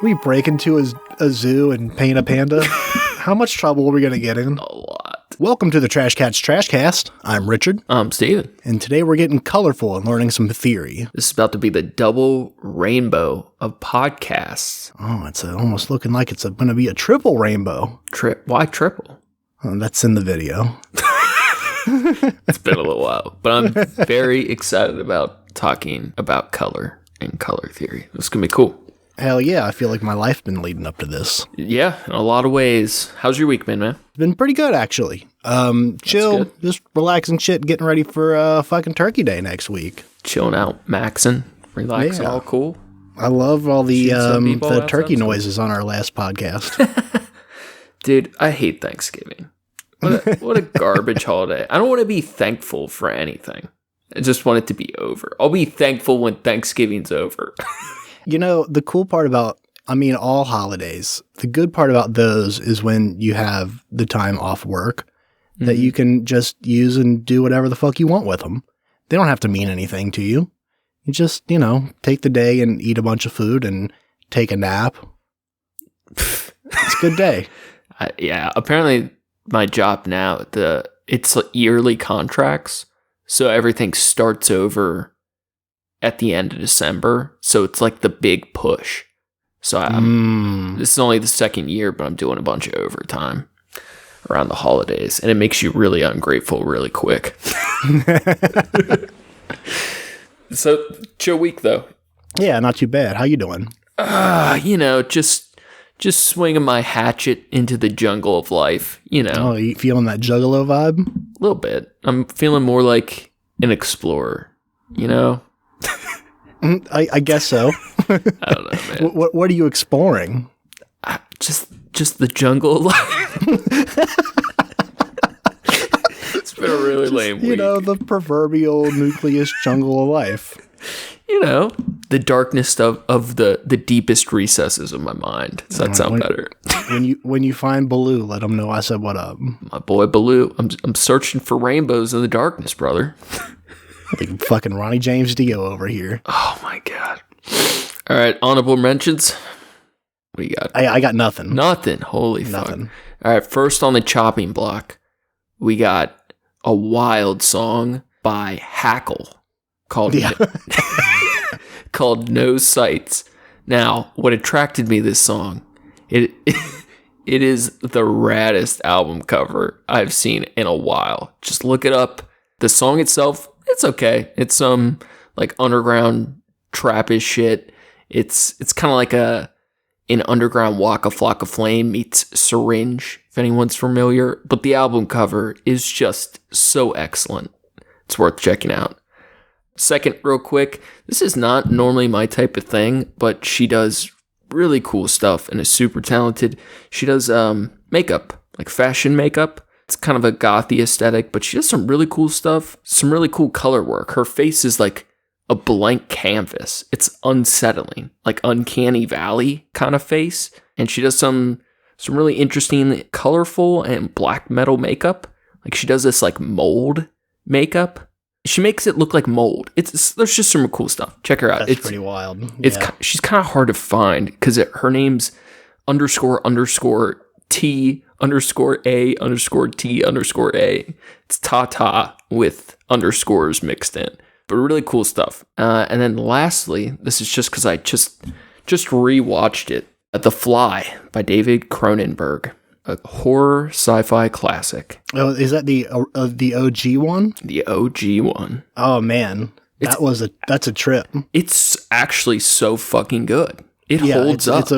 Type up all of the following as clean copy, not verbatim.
We break into a zoo and paint a panda. How much trouble are we going to get in? A lot. Welcome to the Trash Cats Trashcast. I'm Richard. I'm Steven. And today we're getting colorful and learning some theory. This is about to be the double rainbow of podcasts. Oh, it's almost looking like it's going to be a triple rainbow. Why triple? Oh, that's in the video. It's been a little while, but I'm very excited about talking about color and color theory. This is going to be cool. Hell yeah, I feel like my life's been leading up to this. Yeah, in a lot of ways. How's your week been, man? It's been pretty good, actually. Chill, just relaxing shit, getting ready for fucking Turkey Day next week. Chilling out, maxing, relaxing, Yeah. all cool. I love all the turkey outside. noises on our last podcast. Dude, I hate Thanksgiving. What a garbage holiday. I don't want to be thankful for anything. I just want it to be over. I'll be thankful when Thanksgiving's over. You know, the cool part about, all holidays, the good part about those is when you have the time off work that you can just use and do whatever the fuck you want with them. They don't have to mean anything to you. You just, take the day and eat a bunch of food and take a nap. It's a good day. Yeah, apparently my job now, it's yearly contracts, so everything starts over at the end of December, so it's like the big push. So this is only the second year, but I'm doing a bunch of overtime around the holidays, and it makes you really ungrateful really quick. So, chill week though. Yeah, not too bad. How you doing? Just swinging my hatchet into the jungle of life. Oh, you feeling that Juggalo vibe? A little bit. I'm feeling more like an explorer. I guess so. I don't know, man. What are you exploring? Just the jungle of life. It's been a really lame week. The proverbial nucleus jungle of life. The darkness of the deepest recesses of my mind. Does that sound better? When you find Baloo, let him know I said what up. My boy Baloo. I'm searching for rainbows in the darkness, brother. Like fucking Ronnie James Dio over here. Oh my god. All right, honorable mentions. What do you got? I got nothing. Nothing. Holy Nothing. fuck. All right, first on the chopping block, we got a wild song by Hackle called called No Sights. Now, what attracted me to this song, it is the raddest album cover I've seen in a while. Just look it up. The song itself, it's okay. It's some like underground trappish shit. It's kind of like an underground Waka Flocka Flame meets Syringe, if anyone's familiar. But the album cover is just so excellent. It's worth checking out. Second, real quick, this is not normally my type of thing, but she does really cool stuff and is super talented. She does makeup, like fashion makeup. It's kind of a gothy aesthetic, but she does some really cool stuff, some really cool color work. Her face is like a blank canvas. It's unsettling, like Uncanny Valley kind of face. And she does some really interesting, colorful and black metal makeup. Like she does this like mold makeup. She makes it look like mold. There's just some cool stuff. Check her out. That's pretty wild. She's kind of hard to find because her name's __T_A_T_A. It's Tata with underscores mixed in. But really cool stuff. And then lastly, this is just because I just rewatched it. The Fly by David Cronenberg. A horror sci-fi classic. Oh, is that the OG one? The OG one. Oh man, that's a trip. It's actually so fucking good. It holds up.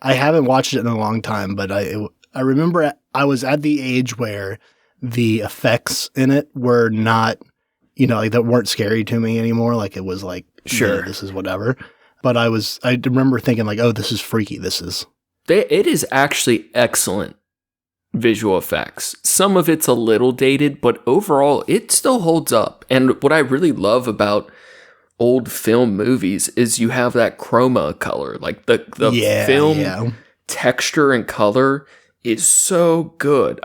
I haven't watched it in a long time, but I remember I was at the age where the effects in it were not, like that weren't scary to me anymore. Like it was like, sure, this is whatever. But I remember thinking like, oh, this is freaky. It is actually excellent visual effects. Some of it's a little dated, but overall it still holds up. And what I really love about old film movies is you have that chroma color. Like the film texture and color is so good.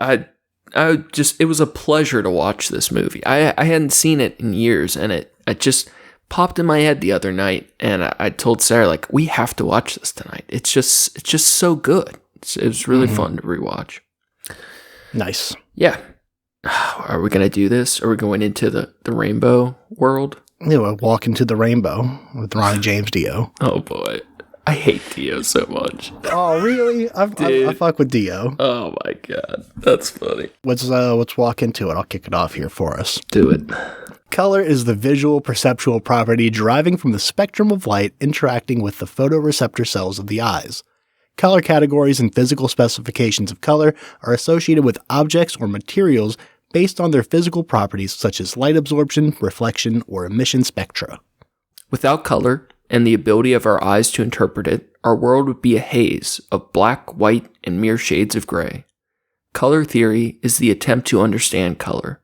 it was a pleasure to watch this movie. I hadn't seen it in years, and it just popped in my head the other night, and I told Sarah, like, we have to watch this tonight. It's just so good. It was really fun to rewatch. Nice. Yeah. Are we going to do this? Are we going into the rainbow world? Yeah, we'll walk into the rainbow with Ronnie James Dio. Oh, boy. I hate Dio so much. Oh, really? I fuck with Dio. Oh, my God. That's funny. Let's walk into it. I'll kick it off here for us. Do it. Color is the visual perceptual property deriving from the spectrum of light interacting with the photoreceptor cells of the eyes. Color categories and physical specifications of color are associated with objects or materials based on their physical properties such as light absorption, reflection, or emission spectra. Without color and the ability of our eyes to interpret it, our world would be a haze of black, white, and mere shades of gray. Color theory is the attempt to understand color,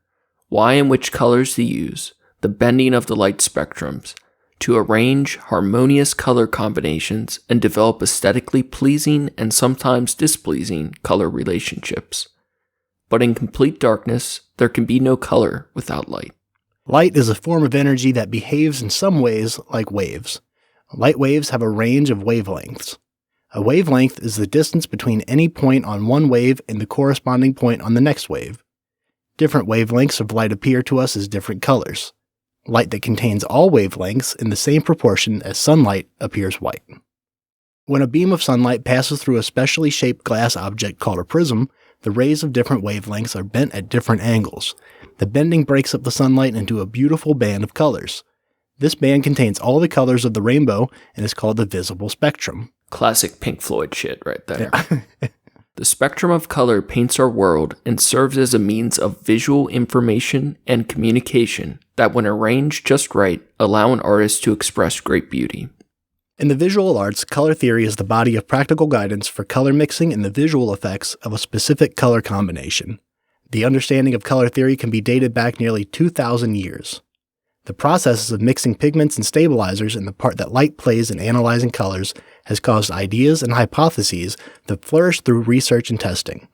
why and which colors to use, the bending of the light spectrums, to arrange harmonious color combinations and develop aesthetically pleasing and sometimes displeasing color relationships. But in complete darkness, there can be no color without light. Light is a form of energy that behaves in some ways like waves. Light waves have a range of wavelengths. A wavelength is the distance between any point on one wave and the corresponding point on the next wave. Different wavelengths of light appear to us as different colors. Light that contains all wavelengths in the same proportion as sunlight appears white. When a beam of sunlight passes through a specially shaped glass object called a prism, the rays of different wavelengths are bent at different angles. The bending breaks up the sunlight into a beautiful band of colors. This band contains all the colors of the rainbow and is called the visible spectrum. Classic Pink Floyd shit right there. Yeah. The spectrum of color paints our world and serves as a means of visual information and communication that, when arranged just right, allow an artist to express great beauty. In the visual arts, color theory is the body of practical guidance for color mixing and the visual effects of a specific color combination. The understanding of color theory can be dated back nearly 2,000 years. The processes of mixing pigments and stabilizers and the part that light plays in analyzing colors has caused ideas and hypotheses that flourish through research and testing.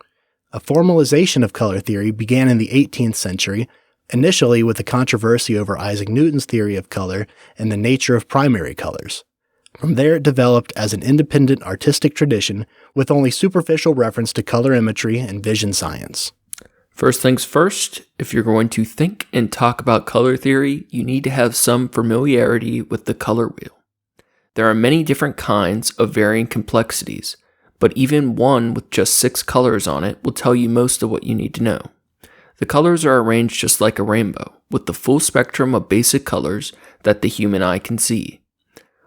A formalization of color theory began in the 18th century, initially with the controversy over Isaac Newton's theory of color and the nature of primary colors. From there it developed as an independent artistic tradition with only superficial reference to color imagery and vision science. First things first, if you're going to think and talk about color theory, you need to have some familiarity with the color wheel. There are many different kinds of varying complexities, but even one with just 6 colors on it will tell you most of what you need to know. The colors are arranged just like a rainbow, with the full spectrum of basic colors that the human eye can see.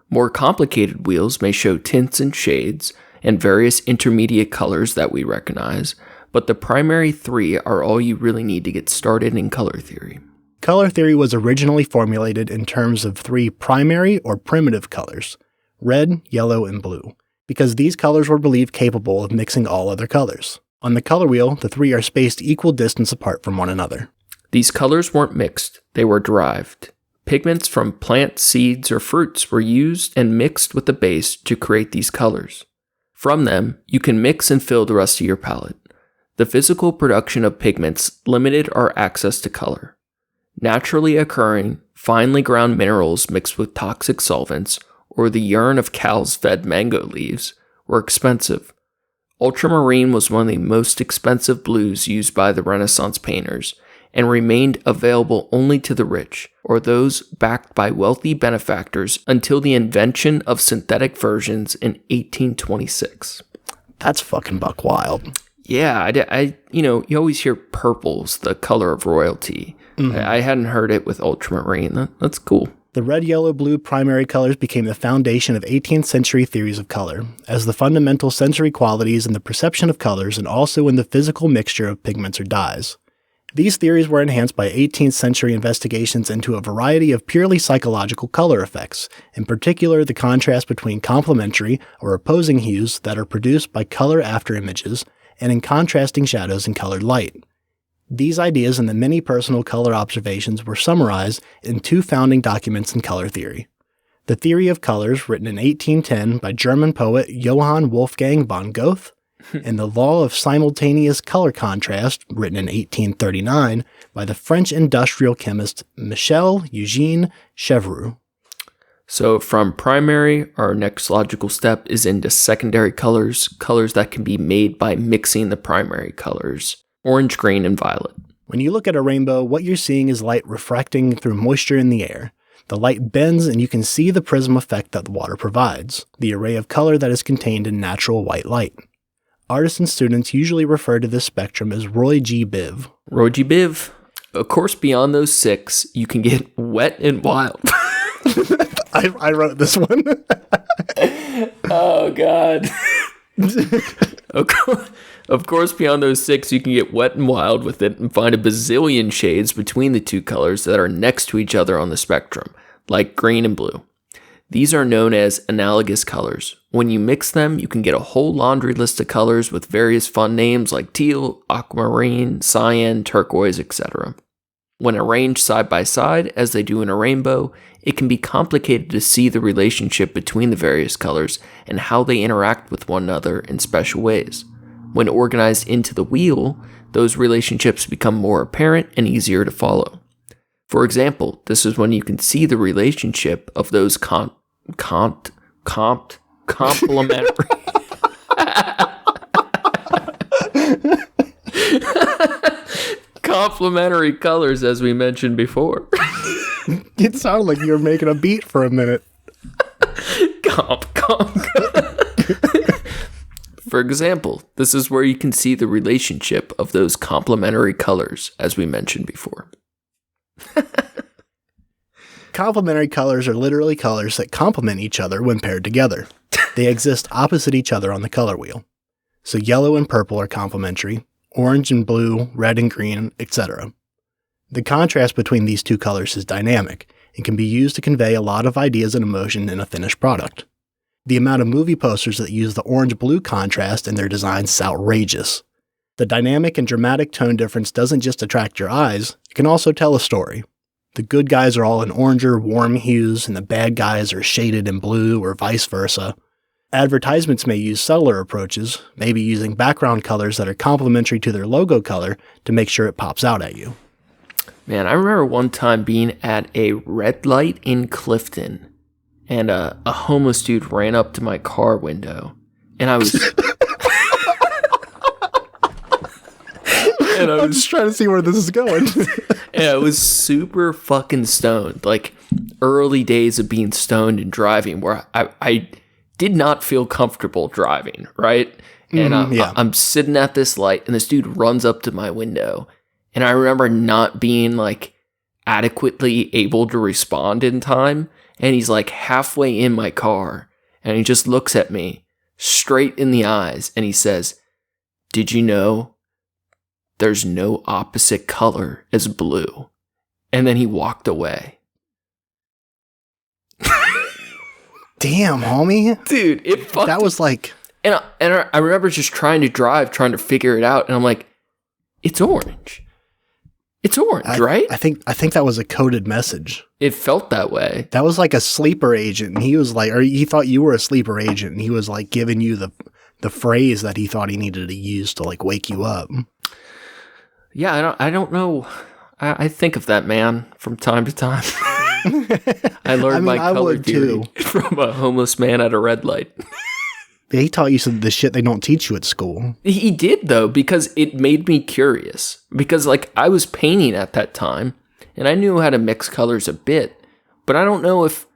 More complicated wheels may show tints and shades and various intermediate colors that we recognize, but the primary 3 are all you really need to get started in color theory. Color theory was originally formulated in terms of 3 primary or primitive colors, red, yellow, and blue, because these colors were believed capable of mixing all other colors. On the color wheel, the 3 are spaced equal distance apart from one another. These colors weren't mixed, they were derived. Pigments from plants, seeds, or fruits were used and mixed with the base to create these colors. From them, you can mix and fill the rest of your palette. The physical production of pigments limited our access to color. Naturally occurring, finely ground minerals mixed with toxic solvents, or the urine of cows fed mango leaves, were expensive. Ultramarine was one of the most expensive blues used by the Renaissance painters, and remained available only to the rich, or those backed by wealthy benefactors until the invention of synthetic versions in 1826. That's fucking buck wild. Yeah, you always hear purple's the color of royalty. Mm-hmm. I hadn't heard it with ultramarine. That's cool. The red, yellow, blue primary colors became the foundation of 18th century theories of color, as the fundamental sensory qualities in the perception of colors and also in the physical mixture of pigments or dyes. These theories were enhanced by 18th century investigations into a variety of purely psychological color effects, in particular the contrast between complementary or opposing hues that are produced by color after images, and in contrasting shadows and colored light. These ideas and the many personal color observations were summarized in 2 founding documents in color theory. The Theory of Colors, written in 1810 by German poet Johann Wolfgang von Goethe, and The Law of Simultaneous Color Contrast, written in 1839 by the French industrial chemist Michel Eugène Chevreul. So from primary, our next logical step is into secondary colors, colors that can be made by mixing the primary colors, orange, green, and violet. When you look at a rainbow, what you're seeing is light refracting through moisture in the air. The light bends and you can see the prism effect that the water provides, the array of color that is contained in natural white light. Artists and students usually refer to this spectrum as Roy G. Biv. Roy G. Biv. Of course, beyond those 6, you can get wet and wild. I wrote this one. Oh, God. Of course, beyond those 6, you can get wet and wild with it and find a bazillion shades between the 2 colors that are next to each other on the spectrum, like green and blue. These are known as analogous colors. When you mix them, you can get a whole laundry list of colors with various fun names like teal, aquamarine, cyan, turquoise, etc. When arranged side by side, as they do in a rainbow, it can be complicated to see the relationship between the various colors and how they interact with one another in special ways. When organized into the wheel, those relationships become more apparent and easier to follow. For example, this is when you can see the relationship of those complementary complementary colors, as we mentioned before. It sounded like you were making a beat for a minute. Comp. For example, this is where you can see the relationship of those complementary colors, as we mentioned before. Complementary colors are literally colors that complement each other when paired together. They exist opposite each other on the color wheel. So yellow and purple are complementary, orange and blue, red and green, etc. The contrast between these 2 colors is dynamic and can be used to convey a lot of ideas and emotion in a finished product. The amount of movie posters that use the orange-blue contrast in their designs is outrageous. The dynamic and dramatic tone difference doesn't just attract your eyes, it can also tell a story. The good guys are all in oranger, warm hues, and the bad guys are shaded in blue or vice versa. Advertisements may use subtler approaches, maybe using background colors that are complementary to their logo color to make sure it pops out at you. Man, I remember one time being at a red light in Clifton, and a homeless dude ran up to my car window, and I was... I'm just trying to see where this is going. And I was super fucking stoned, like early days of being stoned and driving, where I did not feel comfortable driving, right? And I'm sitting at this light, and this dude runs up to my window, and I remember not being like adequately able to respond in time, and he's like halfway in my car, and he just looks at me straight in the eyes, and he says, "Did you know there's no opposite color as blue?" And then he walked away. Damn, homie. Dude, it fucked. That was like... And I remember just trying to figure it out, and I'm like, it's orange. It's orange, right? I think that was a coded message. It felt that way. That was like a sleeper agent, and he was like, or he thought you were a sleeper agent, and he was like giving you the phrase that he thought he needed to use to like wake you up. Yeah, I don't know. I think of that man from time to time. I learned my color theory from a homeless man at a red light. He taught you some of the shit they don't teach you at school. He did, though, because it made me curious. Because, like, I was painting at that time, and I knew how to mix colors a bit, but I don't know if...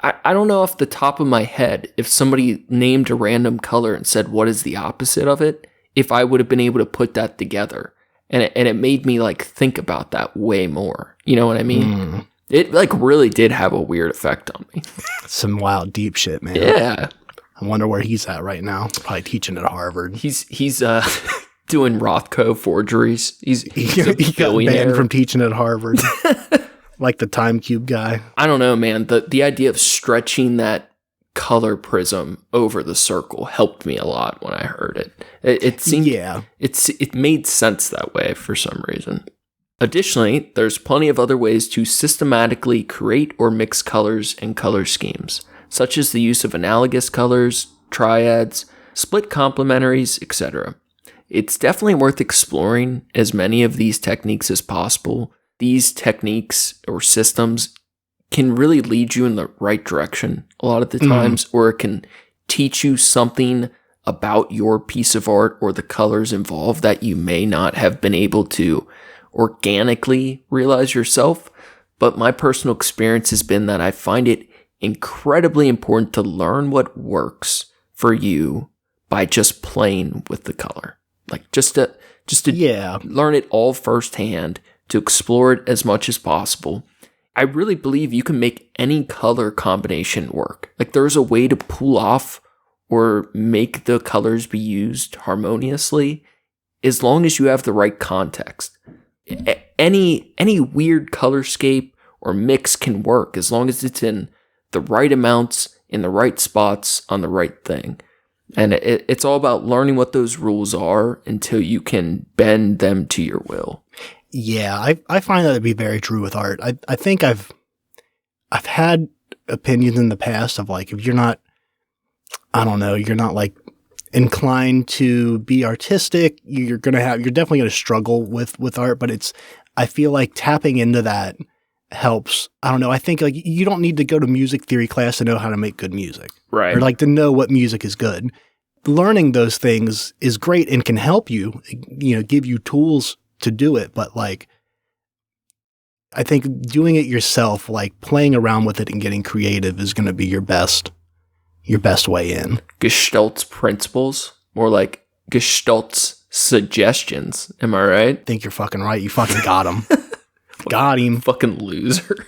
I don't know off the top of my head if somebody named a random color and said, what is the opposite of it, if I would have been able to put that together. And it made me, like, think about that way more. You know what I mean? It, like, really did have a weird effect on me. Some wild, deep shit, man. Yeah. I wonder where he's at right now. Probably teaching at Harvard. He's doing Rothko forgeries. He's a he got banned from teaching at Harvard. Like the time cube guy. I don't know, man. The idea of stretching that color prism over the circle helped me a lot when I heard it. It seemed it made sense that way for some reason. Additionally, there's plenty of other ways to systematically create or mix colors and color schemes, such as the use of analogous colors, triads, split complementaries, etc. It's definitely worth exploring as many of these techniques as possible. These techniques or systems can really lead you in the right direction a lot of the times, or it can teach you something about your piece of art or the colors involved that you may not have been able to organically realize yourself. But my personal experience has been that I find it incredibly important to learn what works for you by just playing with the color. Like just to learn it all firsthand, to explore it as much as possible. I really believe you can make any color combination work. Like there's a way to pull off or make the colors be used harmoniously as long as you have the right context. Any weird colorscape or mix can work as long as it's in the right amounts, in the right spots, on the right thing. And it's all about learning what those rules are until you can bend them to your will. Yeah, I find that to be very true with art. I think I've had opinions in the past of like, if you're not, I don't know, you're not like inclined to be artistic, you're definitely gonna struggle with art. But I feel like tapping into that helps. I don't know. I think like you don't need to go to music theory class to know how to make good music, right? Or like to know what music is good. Learning those things is great and can help you, give you tools to do it. But like, I think doing it yourself, like playing around with it and getting creative, is going to be your best way in. Gestalt's principles, more like Gestalt's suggestions. Am I right? I think you're fucking right. You fucking got him. Got him. Fucking loser.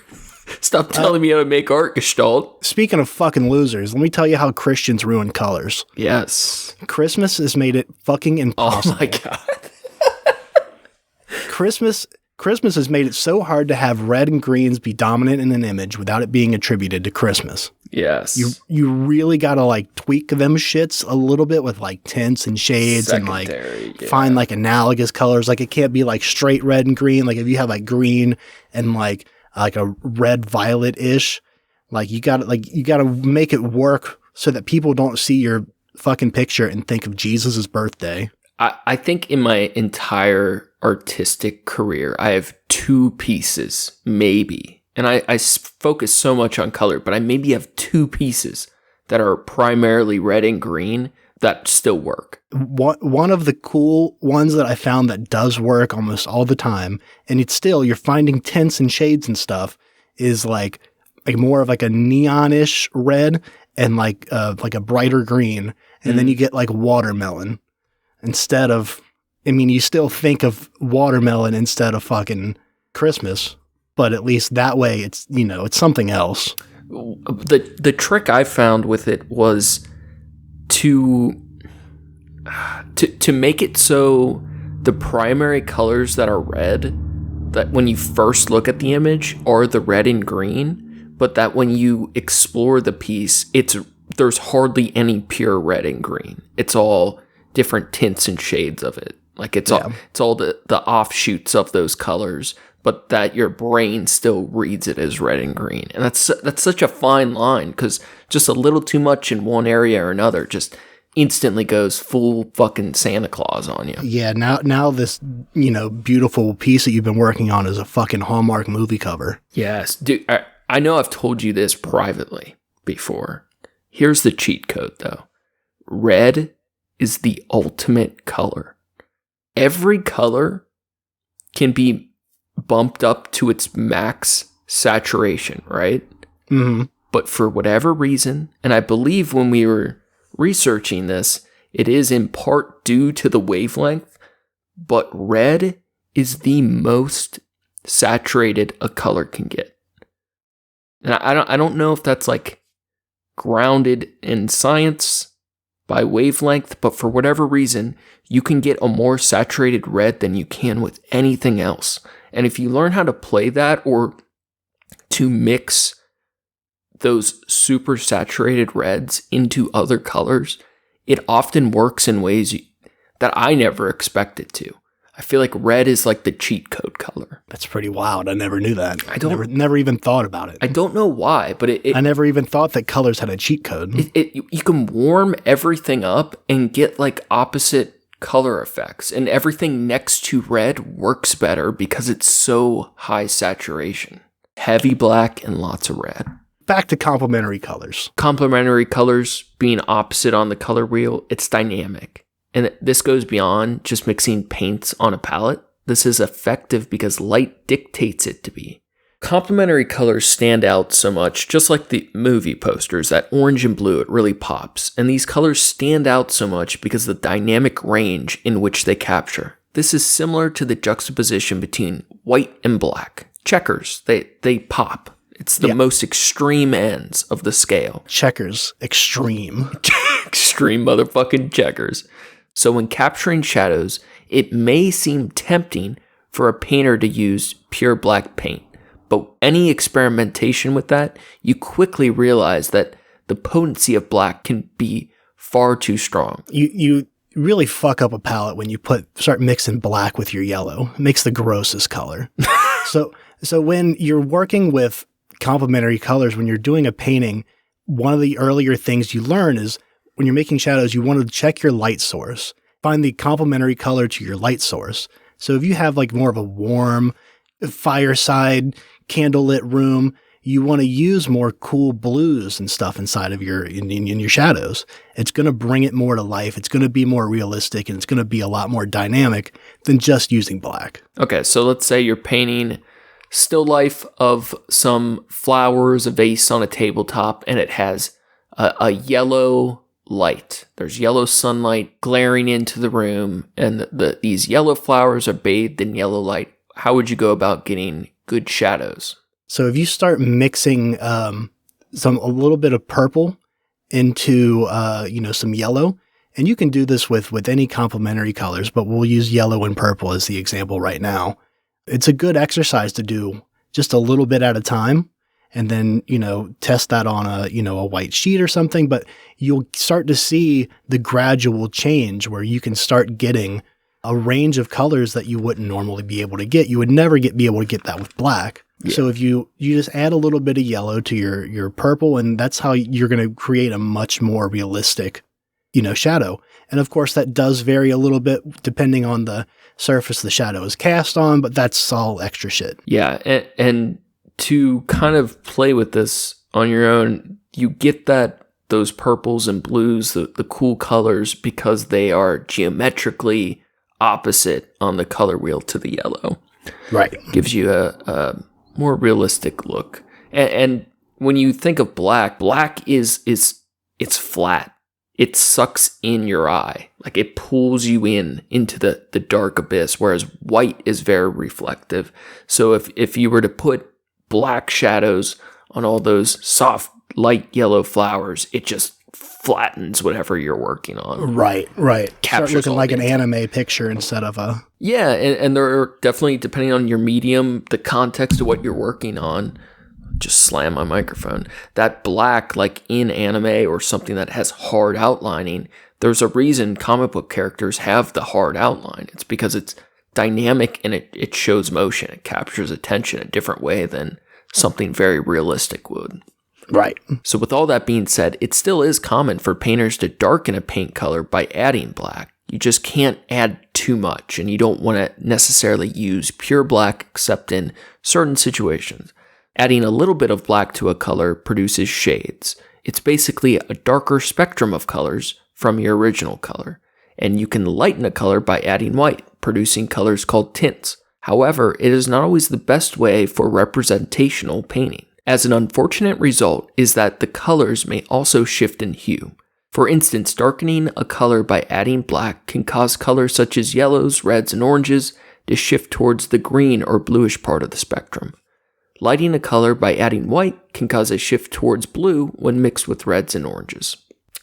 Stop telling me how to make art, Gestalt. Speaking of fucking losers, let me tell you how Christians ruin colors. Yes. Christmas has made it fucking impossible. Oh my God. Christmas has made it so hard to have red and greens be dominant in an image without it being attributed to Christmas. Yes. You really gotta like tweak them shits a little bit with like tints and shades secondary, and like find like analogous colors. Like it can't be like straight red and green. Like if you have like green and like a red violet-ish, like you gotta make it work so that people don't see your fucking picture and think of Jesus' birthday. I think in my entire artistic career, I have two pieces, maybe. And I focus so much on color, but I maybe have two pieces that are primarily red and green that still work. One of the cool ones that I found that does work almost all the time, and it's still, you're finding tints and shades and stuff, is like more of like a neonish red and like a brighter green. And then you get like watermelon instead of, you still think of watermelon instead of fucking Christmas, but at least that way it's, it's something else. The trick I found with it was to make it so the primary colors that are red, that when you first look at the image, are the red and green, but that when you explore the piece, there's hardly any pure red and green. It's all different tints and shades of it. Like it's all the offshoots of those colors, but that your brain still reads it as red and green. And that's such a fine line, because just a little too much in one area or another just instantly goes full fucking Santa Claus on you. Yeah, now this, beautiful piece that you've been working on is a fucking Hallmark movie cover. Yes. Dude, I know I've told you this privately before. Here's the cheat code, though. Red is the ultimate color. Every color can be bumped up to its max saturation, right? Mm-hmm. But for whatever reason, and I believe when we were researching this, it is in part due to the wavelength, but red is the most saturated a color can get. And I don't know if that's like grounded in science by wavelength, but for whatever reason, you can get a more saturated red than you can with anything else. And if you learn how to play that, or to mix those super saturated reds into other colors, it often works in ways that I never expected to. I feel like red is like the cheat code color. That's pretty wild. I never knew that. I never even thought about it. I don't know why, but I never even thought that colors had a cheat code. You can warm everything up and get like opposite color effects, and everything next to red works better because it's so high saturation. Heavy black and lots of red. Back to complementary colors. Complementary colors being opposite on the color wheel, it's dynamic. And this goes beyond just mixing paints on a palette. This is effective because light dictates it to be. Complementary colors stand out so much, just like the movie posters, that orange and blue, it really pops. And these colors stand out so much because of the dynamic range in which they capture. This is similar to the juxtaposition between white and black. Checkers, they pop. It's the most extreme ends of the scale. Checkers, extreme. Extreme motherfucking checkers. So when capturing shadows, it may seem tempting for a painter to use pure black paint. But any experimentation with that, you quickly realize that the potency of black can be far too strong. You really fuck up a palette when you start mixing black with your yellow. It makes the grossest color. So when you're working with complementary colors, when you're doing a painting, one of the earlier things you learn is when you're making shadows, you want to check your light source. Find the complementary color to your light source. So if you have like more of a warm fireside candlelit room, you want to use more cool blues and stuff inside of in your shadows. It's going to bring it more to life. It's going to be more realistic, and it's going to be a lot more dynamic than just using black. Okay, so let's say you're painting still life of some flowers, a vase on a tabletop, and it has a yellow light. There's yellow sunlight glaring into the room, and these yellow flowers are bathed in yellow light. How would you go about getting good shadows? So if you start mixing a little bit of purple into some yellow, and you can do this with any complementary colors, but we'll use yellow and purple as the example right now. It's a good exercise to do just a little bit at a time, and then test that on a white sheet or something. But you'll start to see the gradual change where you can start getting a range of colors that you wouldn't normally be able to get. You would never be able to get that with black. Yeah. So if you just add a little bit of yellow to your purple, and that's how you're going to create a much more realistic, shadow. And of course that does vary a little bit depending on the surface the shadow is cast on, but that's all extra shit. Yeah. And to kind of play with this on your own, you get those purples and blues, the cool colors, because they are geometrically opposite on the color wheel to the yellow. Right. Gives you a more realistic look. And when you think of black is it's flat. It sucks in your eye. Like it pulls you into the dark abyss, whereas white is very reflective. So if you were to put black shadows on all those soft light yellow flowers, it just flattens whatever you're working on. Right. Captures Start looking like an anime picture instead of a... Yeah, and there are definitely, depending on your medium, the context of what you're working on, just slam my microphone, that black, like in anime or something that has hard outlining, there's a reason comic book characters have the hard outline. It's because it's dynamic and it shows motion. It captures attention a different way than something very realistic would. Right. So with all that being said, it still is common for painters to darken a paint color by adding black. You just can't add too much, and you don't want to necessarily use pure black except in certain situations. Adding a little bit of black to a color produces shades. It's basically a darker spectrum of colors from your original color. And you can lighten a color by adding white, producing colors called tints. However, it is not always the best way for representational painting, as an unfortunate result is that the colors may also shift in hue. For instance, darkening a color by adding black can cause colors such as yellows, reds, and oranges to shift towards the green or bluish part of the spectrum. Lighting a color by adding white can cause a shift towards blue when mixed with reds and oranges.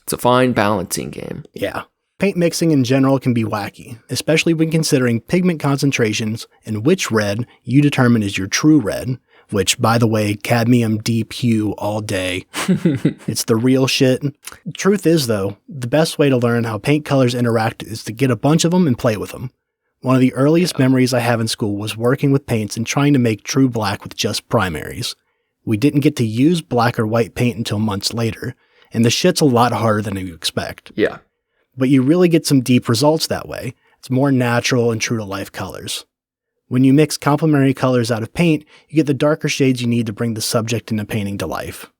It's a fine balancing game. Yeah. Paint mixing in general can be wacky, especially when considering pigment concentrations and which red you determine is your true red, which, by the way, cadmium deep hue all day. It's the real shit. Truth is, though, the best way to learn how paint colors interact is to get a bunch of them and play with them. One of the earliest memories I have in school was working with paints and trying to make true black with just primaries. We didn't get to use black or white paint until months later, and the shit's a lot harder than you expect. Yeah. But you really get some deep results that way. It's more natural and true to life colors. When you mix complementary colors out of paint, you get the darker shades you need to bring the subject in the painting to life.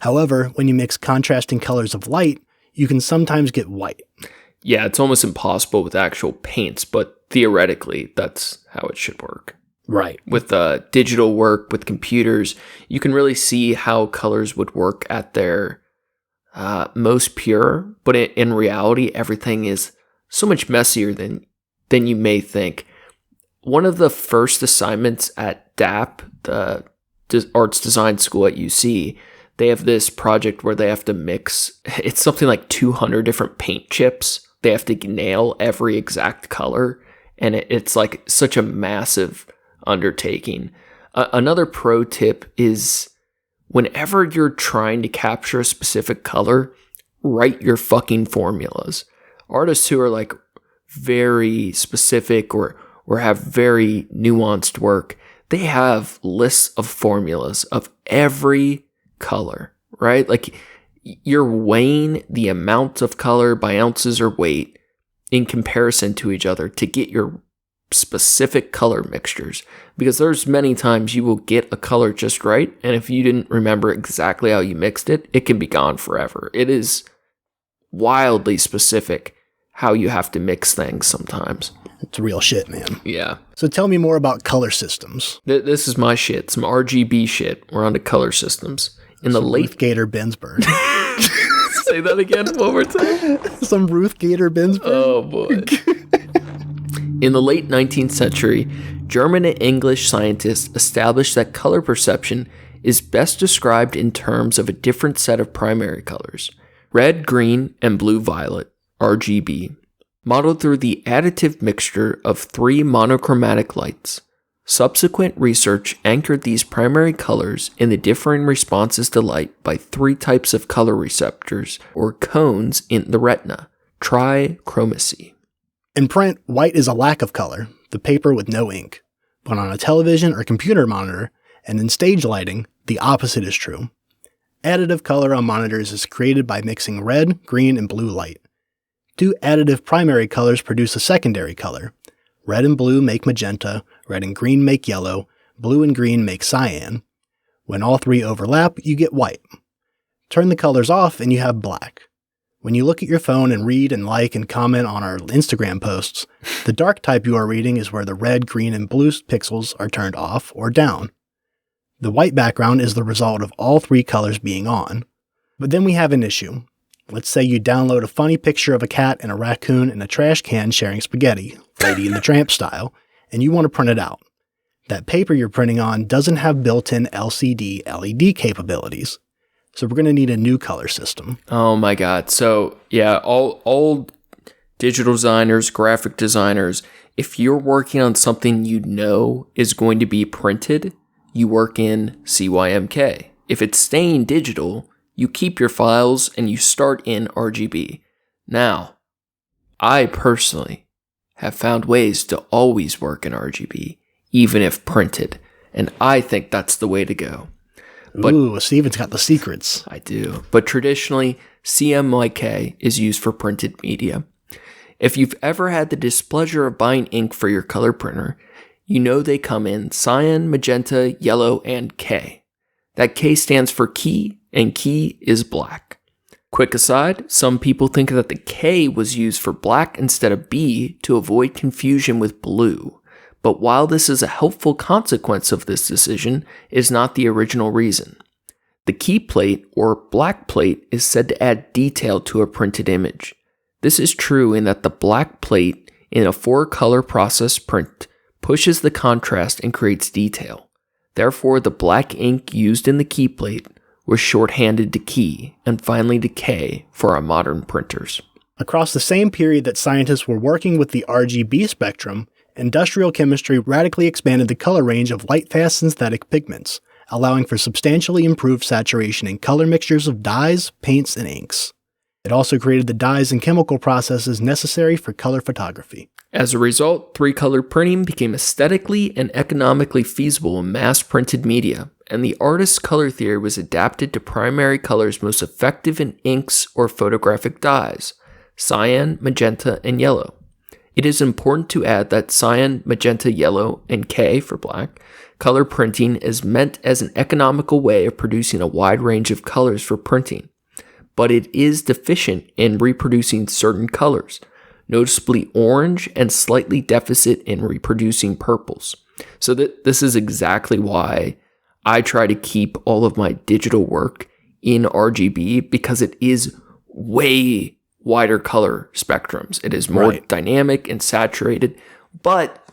However, when you mix contrasting colors of light, you can sometimes get white. Yeah, it's almost impossible with actual paints, but theoretically, that's how it should work. Right. With digital work, with computers, you can really see how colors would work at their most pure, but in reality, everything is so much messier than you may think. One of the first assignments at DAP, the Arts Design School at UC, they have this project where they have to mix, it's something like 200 different paint chips. They have to nail every exact color, and it's like such a massive undertaking. Another pro tip is whenever you're trying to capture a specific color, write your fucking formulas. Artists who are like very specific or have very nuanced work, they have lists of formulas of every color, right? Like you're weighing the amount of color by ounces or weight in comparison to each other to get your specific color mixtures, because there's many times you will get a color just right, and if you didn't remember exactly how you mixed it, it can be gone forever. It is wildly specific how you have to mix things sometimes. It's real shit, man. Yeah. So tell me more about color systems. This is my shit, some RGB shit. We're on to color systems. In the late Ruth Gator Binsberg. Say that again one more time. Some Ruth Gator Binsberg. Oh boy. In the late 19th century, German and English scientists established that color perception is best described in terms of a different set of primary colors: red, green, and blue-violet, RGB, modeled through the additive mixture of three monochromatic lights. Subsequent research anchored these primary colors in the differing responses to light by three types of color receptors, or cones, in the retina: trichromacy. In print, white is a lack of color, the paper with no ink. But on a television or computer monitor, and in stage lighting, the opposite is true. Additive color on monitors is created by mixing red, green, and blue light. Two additive primary colors produce a secondary color. Red and blue make magenta, red and green make yellow, blue and green make cyan. When all three overlap, you get white. Turn the colors off and you have black. When you look at your phone and read and like and comment on our Instagram posts, the dark type you are reading is where the red, green, and blue pixels are turned off or down. The white background is the result of all three colors being on. But then we have an issue. Let's say you download a funny picture of a cat and a raccoon in a trash can sharing spaghetti, Lady and the Tramp style, and you want to print it out. That paper you're printing on doesn't have built-in LCD LED capabilities. So we're going to need a new color system. Oh my God. So yeah, all digital designers, graphic designers, if you're working on something you know is going to be printed, you work in CYMK. If it's staying digital, you keep your files and you start in RGB. Now, I personally have found ways to always work in RGB, even if printed, and I think that's the way to go. But ooh, Steven's got the secrets. I do. But traditionally, CMYK is used for printed media. If you've ever had the displeasure of buying ink for your color printer, you know they come in cyan, magenta, yellow, and K. That K stands for key, and key is black. Quick aside, some people think that the K was used for black instead of B to avoid confusion with blue. But while this is a helpful consequence of this decision, it is not the original reason. The key plate, or black plate, is said to add detail to a printed image. This is true in that the black plate in a 4-color process print pushes the contrast and creates detail. Therefore, the black ink used in the key plate was shorthanded to key and finally to K for our modern printers. Across the same period that scientists were working with the RGB spectrum, industrial chemistry radically expanded the color range of light-fast synthetic pigments, allowing for substantially improved saturation in color mixtures of dyes, paints, and inks. It also created the dyes and chemical processes necessary for color photography. As a result, 3-color printing became aesthetically and economically feasible in mass-printed media, and the artist's color theory was adapted to primary colors most effective in inks or photographic dyes: cyan, magenta, and yellow. It is important to add that cyan, magenta, yellow, and K for black color printing is meant as an economical way of producing a wide range of colors for printing, but it is deficient in reproducing certain colors, noticeably orange, and slightly deficit in reproducing purples. So this is exactly why I try to keep all of my digital work in RGB, because it is way wider color spectrums. It is more dynamic and saturated, but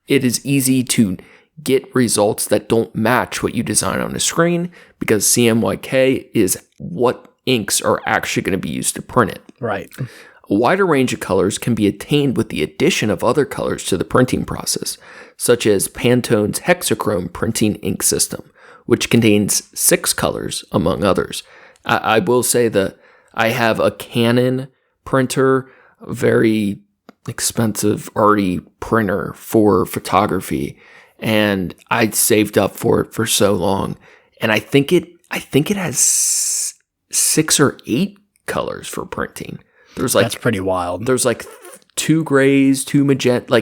it is easy to get results that don't match what you design on a screen, because CMYK is what inks are actually going to be used to print it. Right. A wider range of colors can be attained with the addition of other colors to the printing process, such as Pantone's hexachrome printing ink system, which contains 6 colors, among others. I will say that I have a Canon printer, a very expensive arty printer for photography, and I saved up for it for so long, and I think it has 6 or 8 colors for printing. That's pretty wild. There's 2 grays, 2 magenta.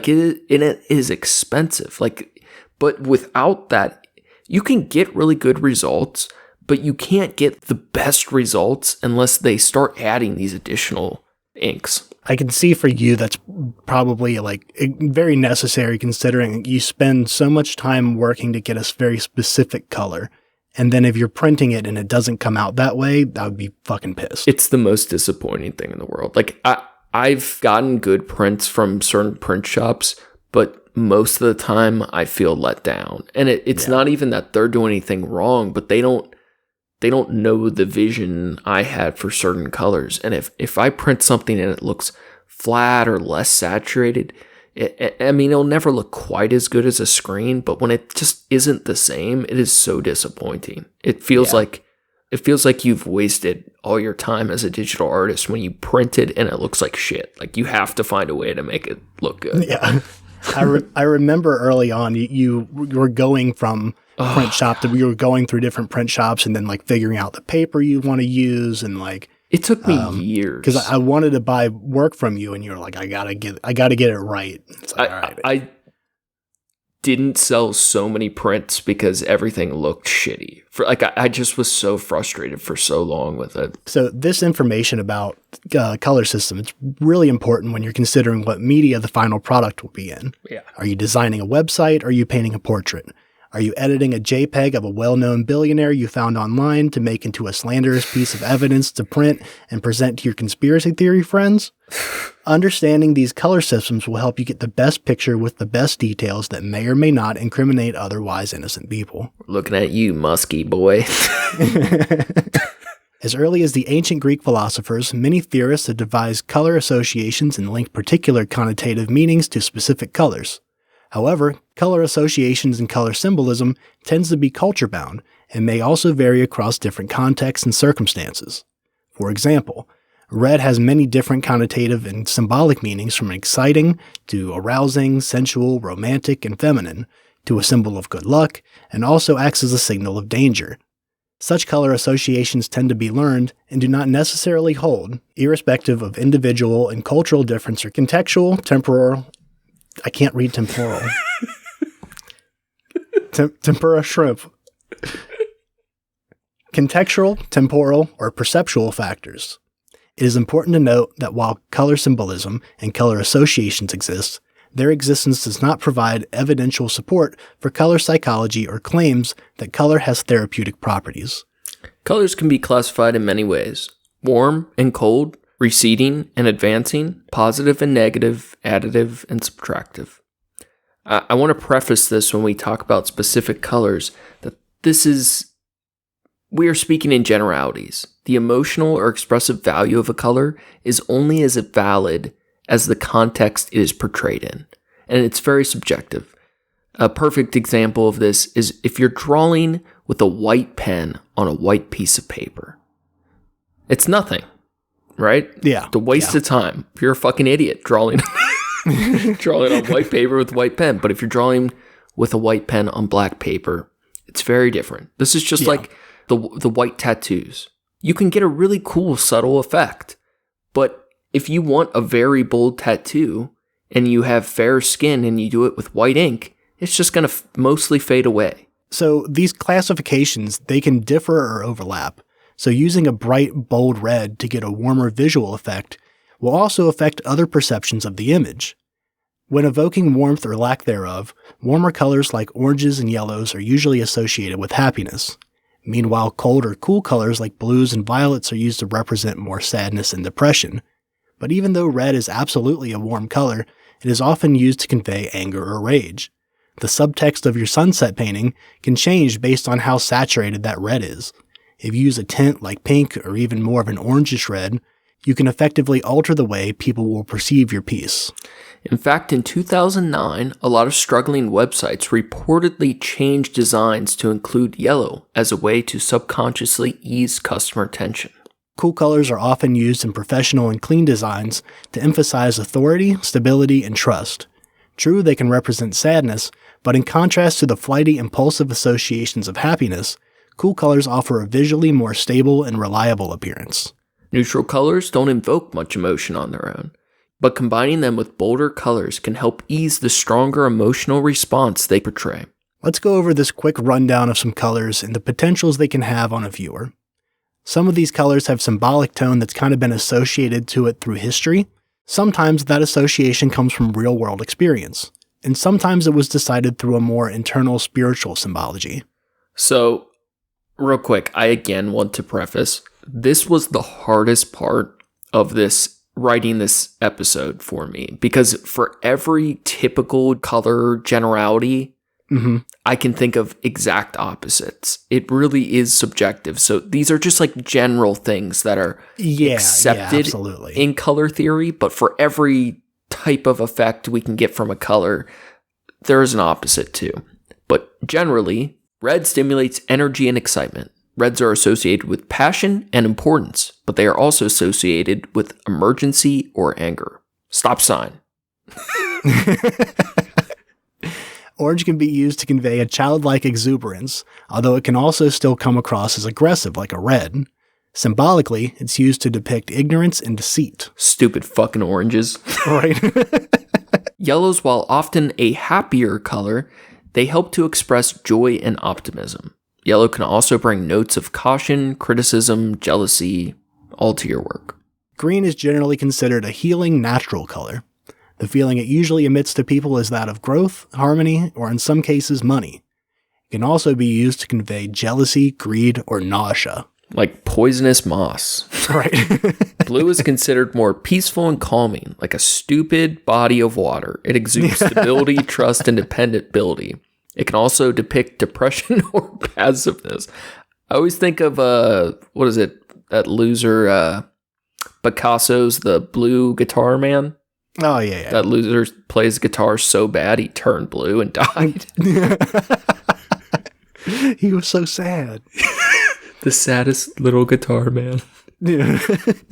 It is expensive. But without that, you can get really good results, but you can't get the best results unless they start adding these additional inks. I can see for you that's probably very necessary, considering you spend so much time working to get a very specific color. And then if you're printing it and it doesn't come out that way, I would be fucking pissed. It's the most disappointing thing in the world. I've gotten good prints from certain print shops, but most of the time I feel let down. And it's not even that they're doing anything wrong, but they don't know the vision I had for certain colors. And if I print something and it looks flat or less saturated, it'll never look quite as good as a screen, but when it just isn't the same, it is so disappointing. It feels like you've wasted all your time as a digital artist when you print it and it looks like shit. You have to find a way to make it look good. Yeah. I remember early on you were going from print shop to, you were going through different print shops and then figuring out the paper you want to use, and it took me years, because I wanted to buy work from you, and you were like, I gotta get it right. It's all right. I didn't sell so many prints because everything looked shitty. I just was so frustrated for so long with it. So this information about color system, it's really important when you're considering what media the final product will be in. Yeah. Are you designing a website? Or are you painting a portrait? Are you editing a JPEG of a well-known billionaire you found online to make into a slanderous piece of evidence to print and present to your conspiracy theory friends? Understanding these color systems will help you get the best picture with the best details that may or may not incriminate otherwise innocent people. Looking at you, musky boy. As early as the ancient Greek philosophers, many theorists have devised color associations and linked particular connotative meanings to specific colors. However, color associations and color symbolism tends to be culture-bound and may also vary across different contexts and circumstances. For example, red has many different connotative and symbolic meanings, from exciting to arousing, sensual, romantic, and feminine, to a symbol of good luck, and also acts as a signal of danger. Such color associations tend to be learned and do not necessarily hold, irrespective of individual and cultural difference or contextual, temporal. I can't read temporal. Tempura shrimp. Contextual, temporal, or perceptual factors. It is important to note that while color symbolism and color associations exist, their existence does not provide evidential support for color psychology or claims that color has therapeutic properties. Colors can be classified in many ways: warm and cold, receding and advancing, positive and negative, additive and subtractive. I want to preface this when we talk about specific colors that we are speaking in generalities. The emotional or expressive value of a color is only as valid as the context it is portrayed in, and it's very subjective. A perfect example of this is if you're drawing with a white pen on a white piece of paper. It's nothing. Right? Yeah. It's a waste of time. You're a fucking idiot drawing on white paper with white pen. But if you're drawing with a white pen on black paper, it's very different. This is just like the white tattoos. You can get a really cool, subtle effect. But if you want a very bold tattoo, and you have fair skin and you do it with white ink, it's just going to mostly fade away. So these classifications, they can differ or overlap. So using a bright, bold red to get a warmer visual effect will also affect other perceptions of the image. When evoking warmth or lack thereof, warmer colors like oranges and yellows are usually associated with happiness. Meanwhile, cold or cool colors like blues and violets are used to represent more sadness and depression. But even though red is absolutely a warm color, it is often used to convey anger or rage. The subtext of your sunset painting can change based on how saturated that red is. If you use a tint like pink or even more of an orangish red, you can effectively alter the way people will perceive your piece. In fact, in 2009, a lot of struggling websites reportedly changed designs to include yellow as a way to subconsciously ease customer tension. Cool colors are often used in professional and clean designs to emphasize authority, stability, and trust. True, they can represent sadness, but in contrast to the flighty, impulsive associations of happiness, cool colors offer a visually more stable and reliable appearance. Neutral colors don't invoke much emotion on their own, but combining them with bolder colors can help ease the stronger emotional response they portray. Let's go over this quick rundown of some colors and the potentials they can have on a viewer. Some of these colors have symbolic tone that's kind of been associated to it through history. Sometimes that association comes from real-world experience, and sometimes it was decided through a more internal spiritual symbology. So, real quick, I again want to preface, this was the hardest part of writing this episode for me, because for every typical color generality, I can think of exact opposites. It really is subjective. So these are just like general things that are accepted in color theory, but for every type of effect we can get from a color, there is an opposite too. But generally, red stimulates energy and excitement. Reds are associated with passion and importance, but they are also associated with emergency or anger. Stop sign. Orange can be used to convey a childlike exuberance, although it can also still come across as aggressive like a red. Symbolically, it's used to depict ignorance and deceit. Stupid fucking oranges. Right. Yellows, while often a happier color, they help to express joy and optimism. Yellow can also bring notes of caution, criticism, jealousy, all to your work. Green is generally considered a healing, natural color. The feeling it usually emits to people is that of growth, harmony, or in some cases, money. It can also be used to convey jealousy, greed, or nausea. Like poisonous moss. Right. Blue is considered more peaceful and calming, like a stupid body of water. It exudes stability, trust, and dependability. It can also depict depression or passiveness. I always think of, that loser, Picasso's The Blue Guitar Man. Oh, yeah. That loser plays guitar so bad he turned blue and died. He was so sad. The saddest little guitar man. Yeah.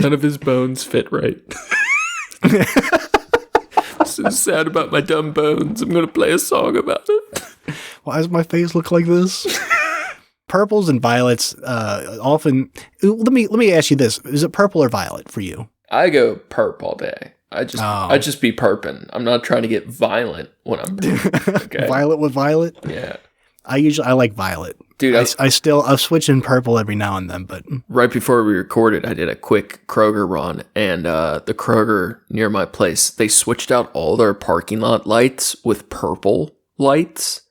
None of his bones fit right. I'm so sad about my dumb bones. I'm going to play a song about it. Why does my face look like this? Purples and violets often... Let me ask you this. Is it purple or violet for you? I go perp all day. I just be perping. I'm not trying to get violent when I'm perping. Okay? Violet with violet? Yeah. I like violet. Dude, I'll switch in purple every now and then, but... Right before we recorded, I did a quick Kroger run, and the Kroger near my place, they switched out all their parking lot lights with purple lights,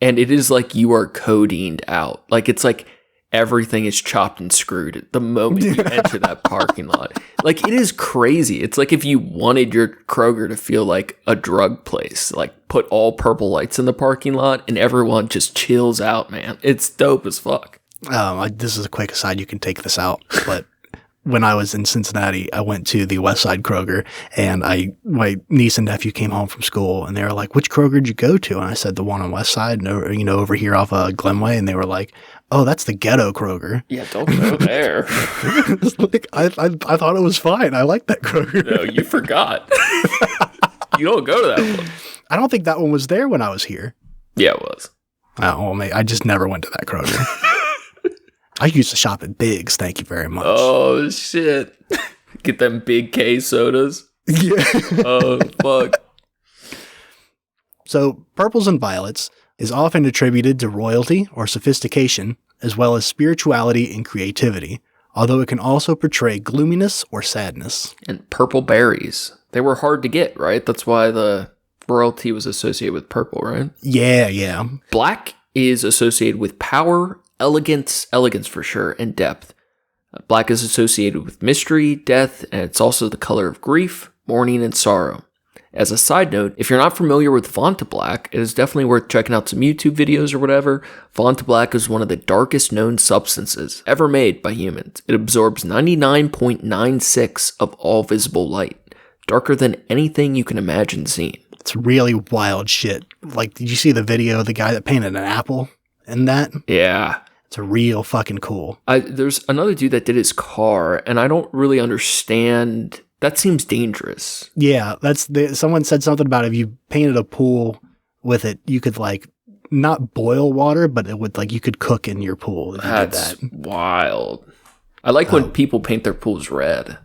and it is like you are codined out. Like, it's like everything is chopped and screwed the moment you enter that parking lot. Like, it is crazy. It's like if you wanted your Kroger to feel like a drug place, like put all purple lights in the parking lot and everyone just chills out, man. It's dope as fuck. This is a quick aside. You can take this out. But when I was in Cincinnati, I went to the West Side Kroger, and my niece and nephew came home from school, and they were like, "Which Kroger did you go to?" And I said, "The one on West Side, over here off Glenway." And they were like, "Oh, that's the ghetto Kroger." Yeah, don't go there. Like, I thought it was fine. I like that Kroger. No, you forgot. You don't go to that one. I don't think that one was there when I was here. Yeah, it was. Oh, well, I just never went to that Kroger. I used to shop at Biggs, thank you very much. Oh, shit. Get them big K sodas. Yeah. Oh, fuck. So purples and violets is often attributed to royalty or sophistication, as well as spirituality and creativity, although it can also portray gloominess or sadness. And purple berries. They were hard to get, right? That's why the royalty was associated with purple, right? Yeah. Black is associated with power, elegance for sure, and depth. Black is associated with mystery, death, and it's also the color of grief, mourning, and sorrow. As a side note, if you're not familiar with Vanta Black, it is definitely worth checking out some YouTube videos or whatever. Vanta Black is one of the darkest known substances ever made by humans. It absorbs 99.96 of all visible light, darker than anything you can imagine seeing. It's really wild shit. Like, did you see the video of the guy that painted an apple in that? Yeah. It's a real fucking cool. There's another dude that did his car, and I don't really understand. That seems dangerous. Yeah, someone said something about if you painted a pool with it, you could like not boil water, but it would like you could cook in your pool. If you did that. Wild. I like when people paint their pools red.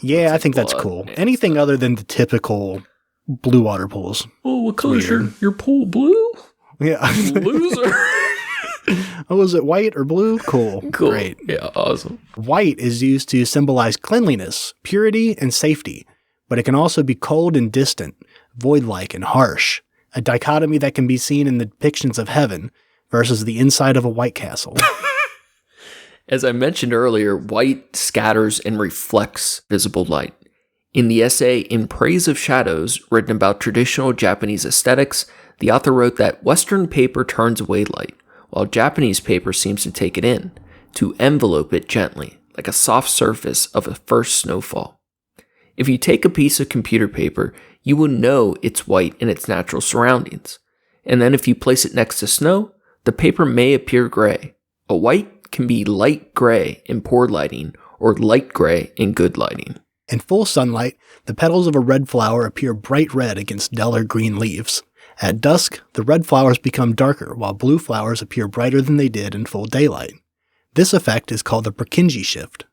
Yeah, I think that's cool. Anything other than the typical blue water pools. Oh, what color is your pool? Blue? Yeah, loser. Oh, is it white or blue? Cool. Great. Yeah, awesome. White is used to symbolize cleanliness, purity, and safety, but it can also be cold and distant, void-like and harsh, a dichotomy that can be seen in the depictions of heaven versus the inside of a White Castle. As I mentioned earlier, white scatters and reflects visible light. In the essay In Praise of Shadows, written about traditional Japanese aesthetics, the author wrote that Western paper turns away light, while Japanese paper seems to take it in, to envelope it gently, like a soft surface of a first snowfall. If you take a piece of computer paper, you will know it's white in its natural surroundings, and then if you place it next to snow, the paper may appear gray. A white can be light gray in poor lighting, or light gray in good lighting. In full sunlight, the petals of a red flower appear bright red against duller green leaves. At dusk, the red flowers become darker, while blue flowers appear brighter than they did in full daylight. This effect is called the Purkinje shift.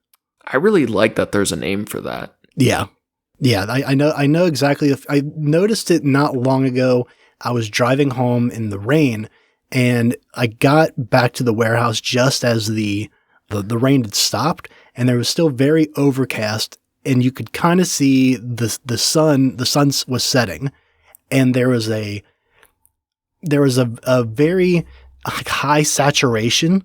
I really like that there's a name for that. Yeah. I know exactly. I noticed it not long ago. I was driving home in the rain, and I got back to the warehouse just as the rain had stopped, and there was still very overcast, and you could kind of see the sun. The sun was setting, and there was a very high saturation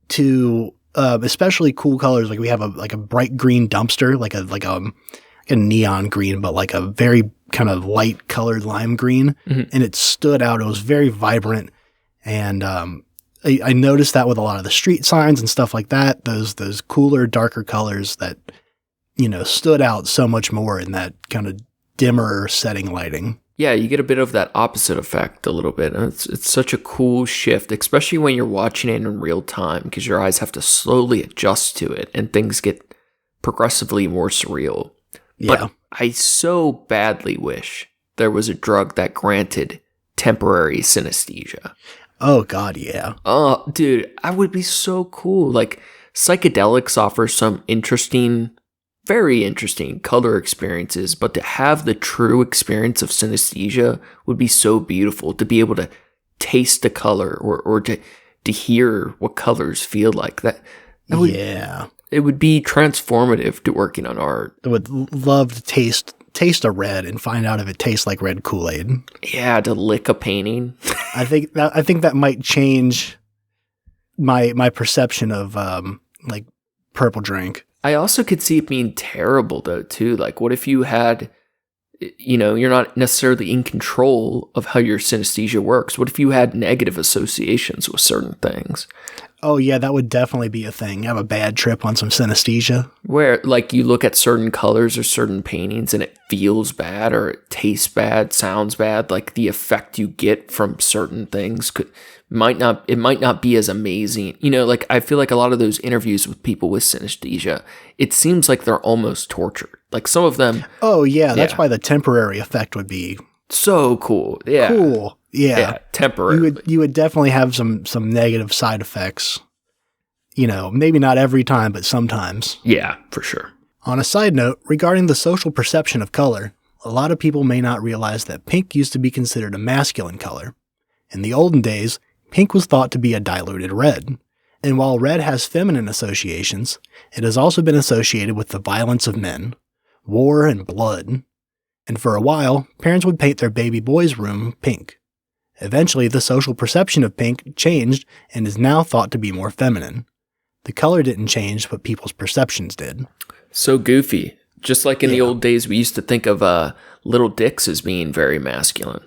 to especially cool colors. Like we have a bright green dumpster, like a neon green, but like a very kind of light colored lime green, and it stood out. It was very vibrant, and I noticed that with a lot of the street signs and stuff like that. Those cooler, darker colors that stood out so much more in that kind of dimmer setting lighting. Yeah, you get a bit of that opposite effect a little bit. And it's such a cool shift, especially when you're watching it in real time, because your eyes have to slowly adjust to it and things get progressively more surreal. Yeah. But I so badly wish there was a drug that granted temporary synesthesia. Oh, God, yeah. Oh, dude, I would be so cool. Like, psychedelics offer some very interesting color experiences, but to have the true experience of synesthesia would be so beautiful, to be able to taste the color or to hear what colors feel like. It would be transformative to working on art. I would love to taste a red and find out if it tastes like red Kool-Aid. Yeah, to lick a painting. I think that might change my perception of like purple drink. I also could see it being terrible, though, too. Like, what if you had, you're not necessarily in control of how your synesthesia works. What if you had negative associations with certain things? Oh, yeah, that would definitely be a thing. Have a bad trip on some synesthesia. Where, like, you look at certain colors or certain paintings and it feels bad or it tastes bad, sounds bad. Like, the effect you get from certain things might not be as amazing. Like, I feel like a lot of those interviews with people with synesthesia, it seems like they're almost tortured. Like, some of them. Oh, yeah, that's why the temporary effect would be so cool. Yeah. Cool. Yeah. Temporary. You would definitely have some negative side effects. Maybe not every time, but sometimes. Yeah, for sure. On a side note, regarding the social perception of color, a lot of people may not realize that pink used to be considered a masculine color. In the olden days, pink was thought to be a diluted red. And while red has feminine associations, it has also been associated with the violence of men, war, and blood. And for a while, parents would paint their baby boy's room pink. Eventually, the social perception of pink changed and is now thought to be more feminine. The color didn't change, but people's perceptions did. So goofy. Just like in the old days, we used to think of little dicks as being very masculine.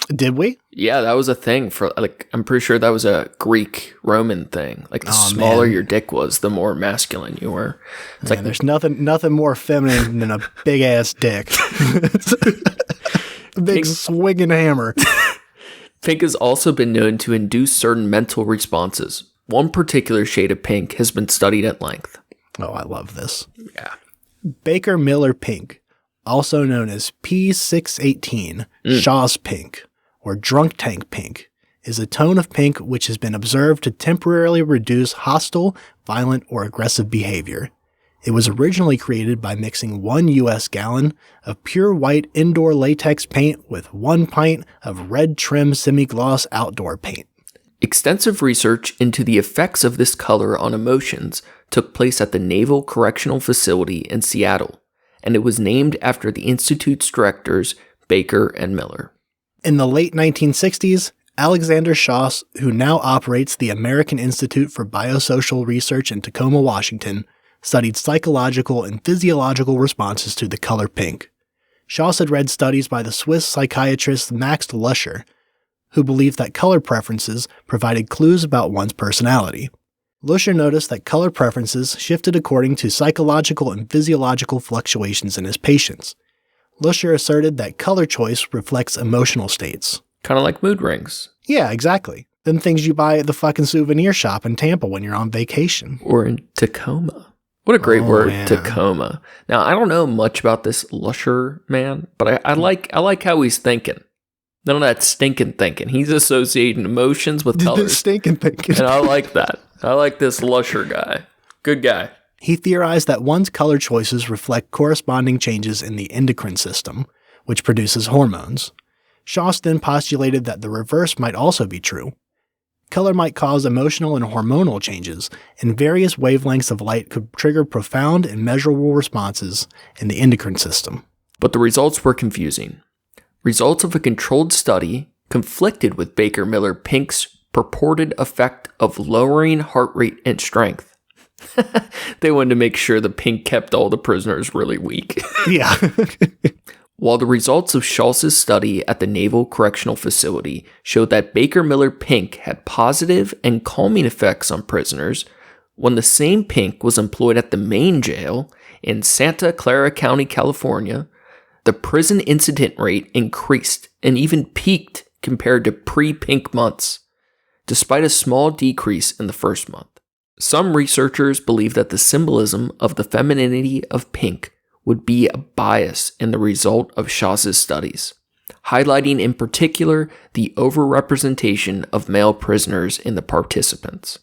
Did we? Yeah, that was a thing for, like, I'm pretty sure that was a Greek Roman thing. Like, the smaller your dick was, the more masculine you were. It's like there's nothing more feminine than a big ass dick. A big swinging hammer. Pink has also been known to induce certain mental responses. One particular shade of pink has been studied at length. Oh, I love this. Yeah. Baker Miller pink, also known as P618, Shaw's pink, or drunk tank pink, is a tone of pink which has been observed to temporarily reduce hostile, violent, or aggressive behavior. It was originally created by mixing 1 U.S. gallon of pure white indoor latex paint with 1 pint of red trim semi-gloss outdoor paint. Extensive research into the effects of this color on emotions took place at the Naval Correctional Facility in Seattle, and it was named after the Institute's directors, Baker and Miller. In the late 1960s, Alexander Schoss, who now operates the American Institute for Biosocial Research in Tacoma, Washington, studied psychological and physiological responses to the color pink. Schoss had read studies by the Swiss psychiatrist Max Luscher, who believed that color preferences provided clues about one's personality. Luscher noticed that color preferences shifted according to psychological and physiological fluctuations in his patients. Luscher asserted that color choice reflects emotional states. Kind of like mood rings. Yeah, exactly. Them things you buy at the fucking souvenir shop in Tampa when you're on vacation. Or in Tacoma. What a great word, yeah. Tacoma. Now, I don't know much about this Luscher man, but I like how he's thinking. None of that stinking thinking. He's associating emotions with colors. Stinking thinking. And I like that. I like this Luscher guy. Good guy. He theorized that one's color choices reflect corresponding changes in the endocrine system, which produces hormones. Schoss then postulated that the reverse might also be true. Color might cause emotional and hormonal changes, and various wavelengths of light could trigger profound and measurable responses in the endocrine system. But the results were confusing. Results of a controlled study conflicted with Baker Miller Pink's purported effect of lowering heart rate and strength. They wanted to make sure the pink kept all the prisoners really weak. Yeah. While the results of Schoss's study at the Naval Correctional Facility showed that Baker Miller Pink had positive and calming effects on prisoners, when the same pink was employed at the main jail in Santa Clara County, California, the prison incident rate increased and even peaked compared to pre-pink months, despite a small decrease in the first month. Some researchers believe that the symbolism of the femininity of pink would be a bias in the result of Schoss's studies, highlighting in particular the overrepresentation of male prisoners in the participants.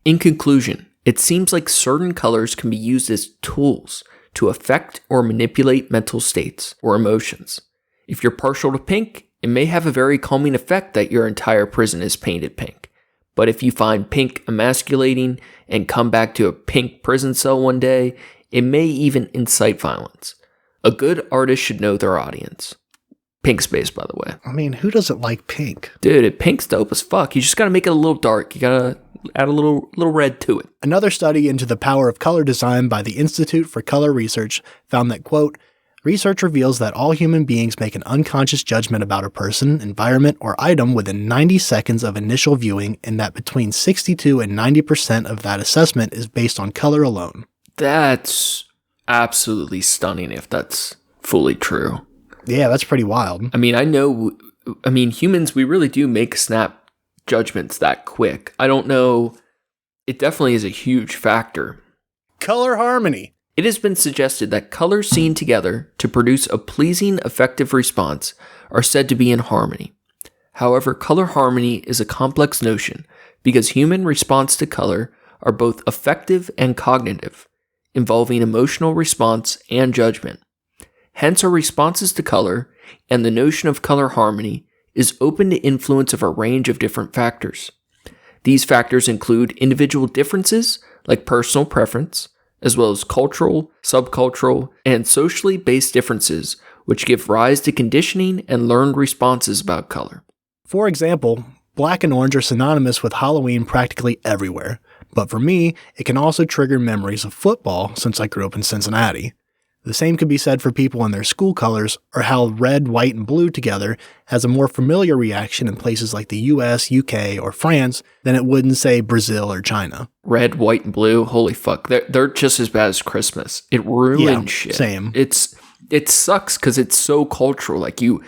In conclusion, it seems like certain colors can be used as tools to affect or manipulate mental states or emotions. If you're partial to pink, it may have a very calming effect that your entire prison is painted pink. But if you find pink emasculating and come back to a pink prison cell one day, it may even incite violence. A good artist should know their audience. Pink space, by the way. I mean, who doesn't like pink? Dude, pink's dope as fuck. You just gotta make it a little dark. You gotta add a little red to it. Another study into the power of color design by the Institute for Color Research found that, quote, research reveals that all human beings make an unconscious judgment about a person, environment, or item within 90 seconds of initial viewing, and that between 62 and 90% of that assessment is based on color alone. That's absolutely stunning if that's fully true. Yeah, that's pretty wild. I mean, humans, we really do make snap judgments that quick. I don't know. It definitely is a huge factor. Color harmony. It has been suggested that colors seen together to produce a pleasing, effective response are said to be in harmony. However, color harmony is a complex notion because human response to color are both affective and cognitive, involving emotional response and judgment. Hence, our responses to color and the notion of color harmony is open to influence of a range of different factors. These factors include individual differences like personal preference, as well as cultural, subcultural, and socially based differences, which give rise to conditioning and learned responses about color. For example, black and orange are synonymous with Halloween practically everywhere, but for me, it can also trigger memories of football since I grew up in Cincinnati. The same could be said for people and their school colors, or how red, white, and blue together has a more familiar reaction in places like the US, UK, or France than it would in, say, Brazil or China. Red, white, and blue, holy fuck. They're just as bad as Christmas. It ruins shit. Same. It sucks because it's so cultural. Like you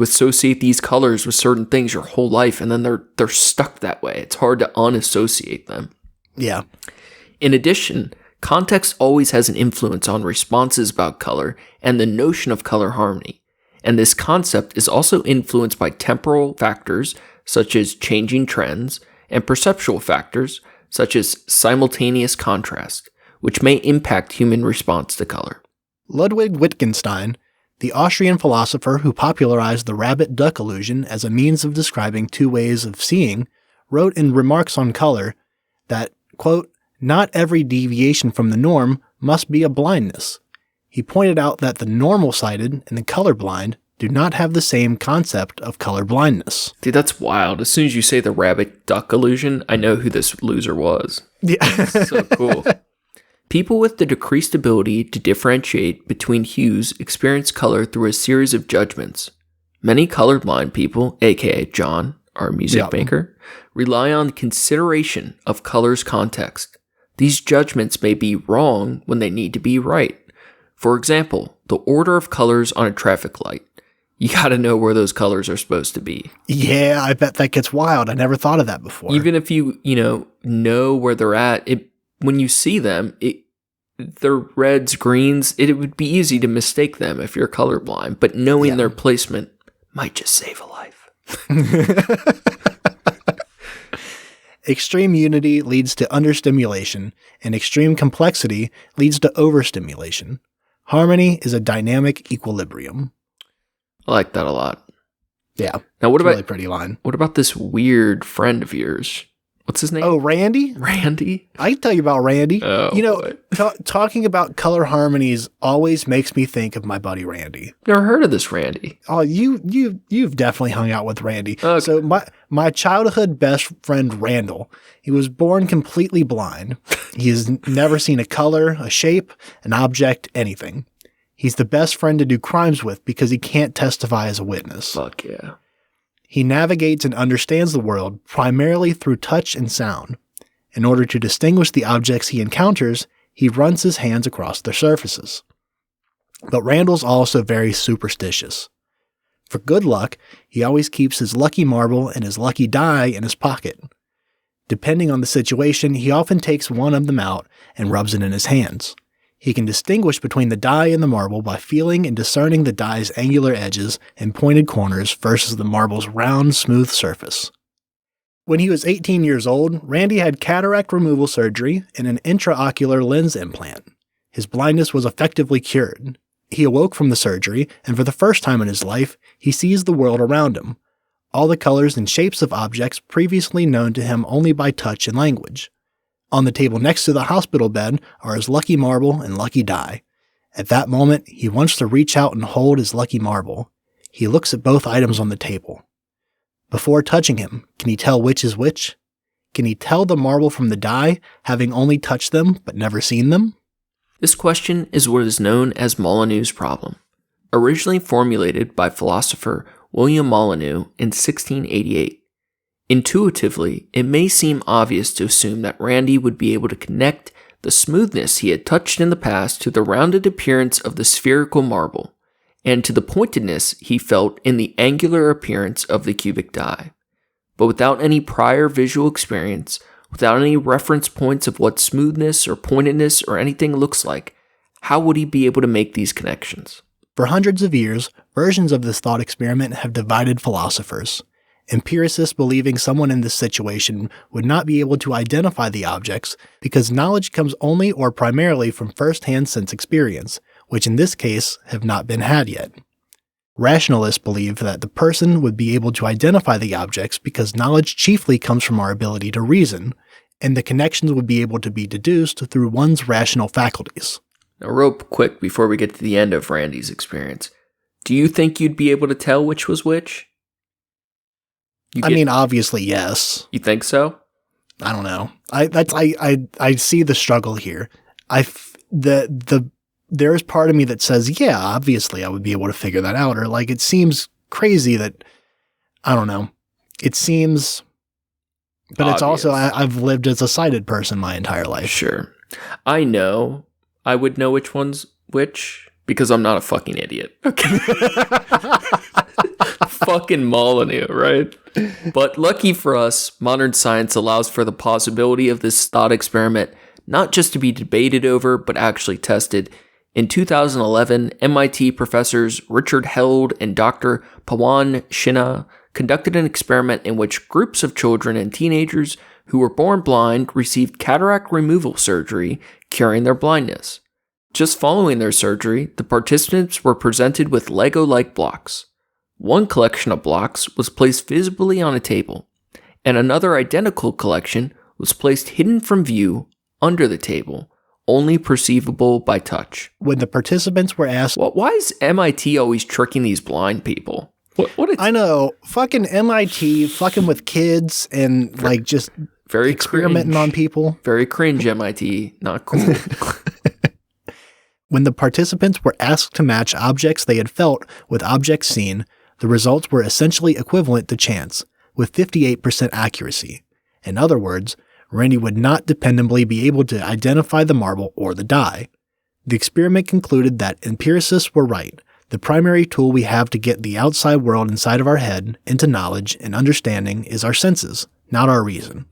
associate these colors with certain things your whole life, and then they're stuck that way. It's hard to unassociate them. Yeah. In addition, context always has an influence on responses about color and the notion of color harmony. And this concept is also influenced by temporal factors such as changing trends and perceptual factors such as simultaneous contrast, which may impact human response to color. Ludwig Wittgenstein, the Austrian philosopher who popularized the rabbit-duck illusion as a means of describing two ways of seeing, wrote in Remarks on Color that, quote, "Not every deviation from the norm must be a blindness." He pointed out that the normal-sighted and the colorblind do not have the same concept of color blindness. Dude, that's wild. As soon as you say the rabbit-duck illusion, I know who this loser was. Yeah. So cool. People with the decreased ability to differentiate between hues experience color through a series of judgments. Many colorblind people, aka John, our music maker, rely on consideration of color's context. These judgments may be wrong when they need to be right. For example, the order of colors on a traffic light. You gotta know where those colors are supposed to be. Yeah, I bet that gets wild. I never thought of that before. Even if you know where they're at, when you see them, they're reds, greens, it would be easy to mistake them if you're colorblind, but knowing their placement might just save a life. Extreme unity leads to understimulation, and extreme complexity leads to overstimulation. Harmony is a dynamic equilibrium. I like that a lot. Yeah. Now, what about really pretty line? What about this weird friend of yours? What's his name? Oh, Randy? Randy? I can tell you about Randy. Oh, Talking about color harmonies always makes me think of my buddy Randy. Never heard of this Randy. Oh, you've definitely hung out with Randy. Okay. So my childhood best friend Randall, he was born completely blind. He has never seen a color, a shape, an object, anything. He's the best friend to do crimes with because he can't testify as a witness. Fuck yeah. He navigates and understands the world primarily through touch and sound. In order to distinguish the objects he encounters, he runs his hands across their surfaces. But Randall's also very superstitious. For good luck, he always keeps his lucky marble and his lucky die in his pocket. Depending on the situation, he often takes one of them out and rubs it in his hands. He can distinguish between the die and the marble by feeling and discerning the die's angular edges and pointed corners versus the marble's round, smooth surface. When he was 18 years old, Randy had cataract removal surgery and an intraocular lens implant. His blindness was effectively cured. He awoke from the surgery, and for the first time in his life, he sees the world around him, all the colors and shapes of objects previously known to him only by touch and language. On the table next to the hospital bed are his lucky marble and lucky die. At that moment, he wants to reach out and hold his lucky marble. He looks at both items on the table. Before touching him, can he tell which is which? Can he tell the marble from the die, having only touched them but never seen them? This question is what is known as Molyneux's problem. Originally formulated by philosopher William Molyneux in 1688. Intuitively, it may seem obvious to assume that Randy would be able to connect the smoothness he had touched in the past to the rounded appearance of the spherical marble, and to the pointedness he felt in the angular appearance of the cubic die. But without any prior visual experience, without any reference points of what smoothness or pointedness or anything looks like, how would he be able to make these connections? For hundreds of years, versions of this thought experiment have divided philosophers. Empiricists believing someone in this situation would not be able to identify the objects because knowledge comes only or primarily from first-hand sense experience, which in this case have not been had yet. Rationalists believe that the person would be able to identify the objects because knowledge chiefly comes from our ability to reason, and the connections would be able to be deduced through one's rational faculties. Now, real quick, before we get to the end of Randy's experience, do you think you'd be able to tell which was which? I mean, obviously, yes. You think so? I don't know. I see the struggle here. There is part of me that says, yeah, obviously I would be able to figure that out. Or like, it seems crazy that, I don't know. It seems, but obvious. It's also, I've lived as a sighted person my entire life. Sure. I know I would know which one's which because I'm not a fucking idiot. Okay. Fucking Molyneux, right? But lucky for us, modern science allows for the possibility of this thought experiment not just to be debated over, but actually tested. In 2011, MIT professors Richard Held and Dr. Pawan Sinha conducted an experiment in which groups of children and teenagers who were born blind received cataract removal surgery, curing their blindness. Just following their surgery, the participants were presented with Lego-like blocks. One collection of blocks was placed visibly on a table, and another identical collection was placed hidden from view under the table, only perceivable by touch. When the participants were asked... Why is MIT always tricking these blind people? I know. Fucking MIT, fucking with kids and like just very experimenting cringe. On people. Very cringe, MIT. Not cool. When the participants were asked to match objects they had felt with objects seen, the results were essentially equivalent to chance, with 58% accuracy. In other words, Randy would not dependably be able to identify the marble or the die. The experiment concluded that empiricists were right. The primary tool we have to get the outside world inside of our head into knowledge and understanding is our senses, not our reason.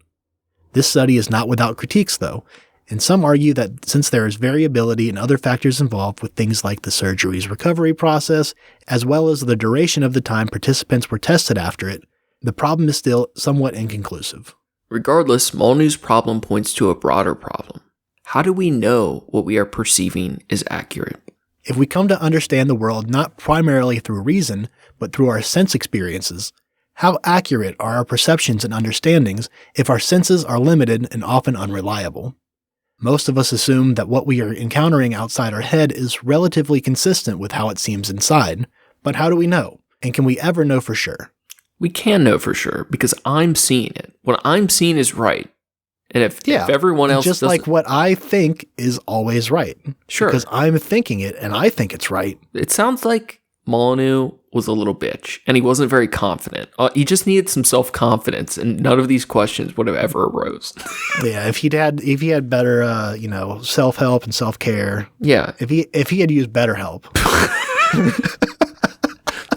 This study is not without critiques, though, and some argue that since there is variability and other factors involved with things like the surgery's recovery process, as well as the duration of the time participants were tested after it, the problem is still somewhat inconclusive. Regardless, Molyneux's problem points to a broader problem. How do we know what we are perceiving is accurate? If we come to understand the world not primarily through reason, but through our sense experiences, how accurate are our perceptions and understandings if our senses are limited and often unreliable? Most of us assume that what we are encountering outside our head is relatively consistent with how it seems inside, but how do we know? And can we ever know for sure? We can know for sure because I'm seeing it. What I'm seeing is right. And if everyone else just like what I think is always right. Sure. Because I'm thinking it and I think it's right. It sounds like Molyneux was a little bitch and he wasn't very confident. He just needed some self-confidence and none of these questions would have ever arose. Yeah, if he had better self-help and self-care. Yeah. If he had used BetterHelp.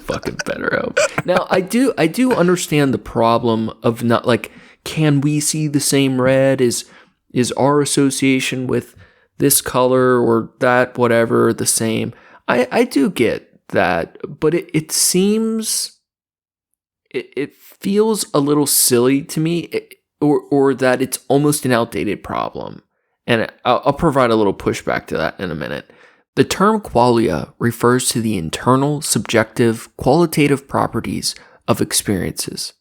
Fucking BetterHelp. Now, I do understand the problem of not like, can we see the same red? Is our association with this color or that whatever the same? I do get that, but it seems it feels a little silly to me, or that it's almost an outdated problem. And I'll provide a little pushback to that in a minute. The term qualia refers to the internal, subjective, qualitative properties of experiences.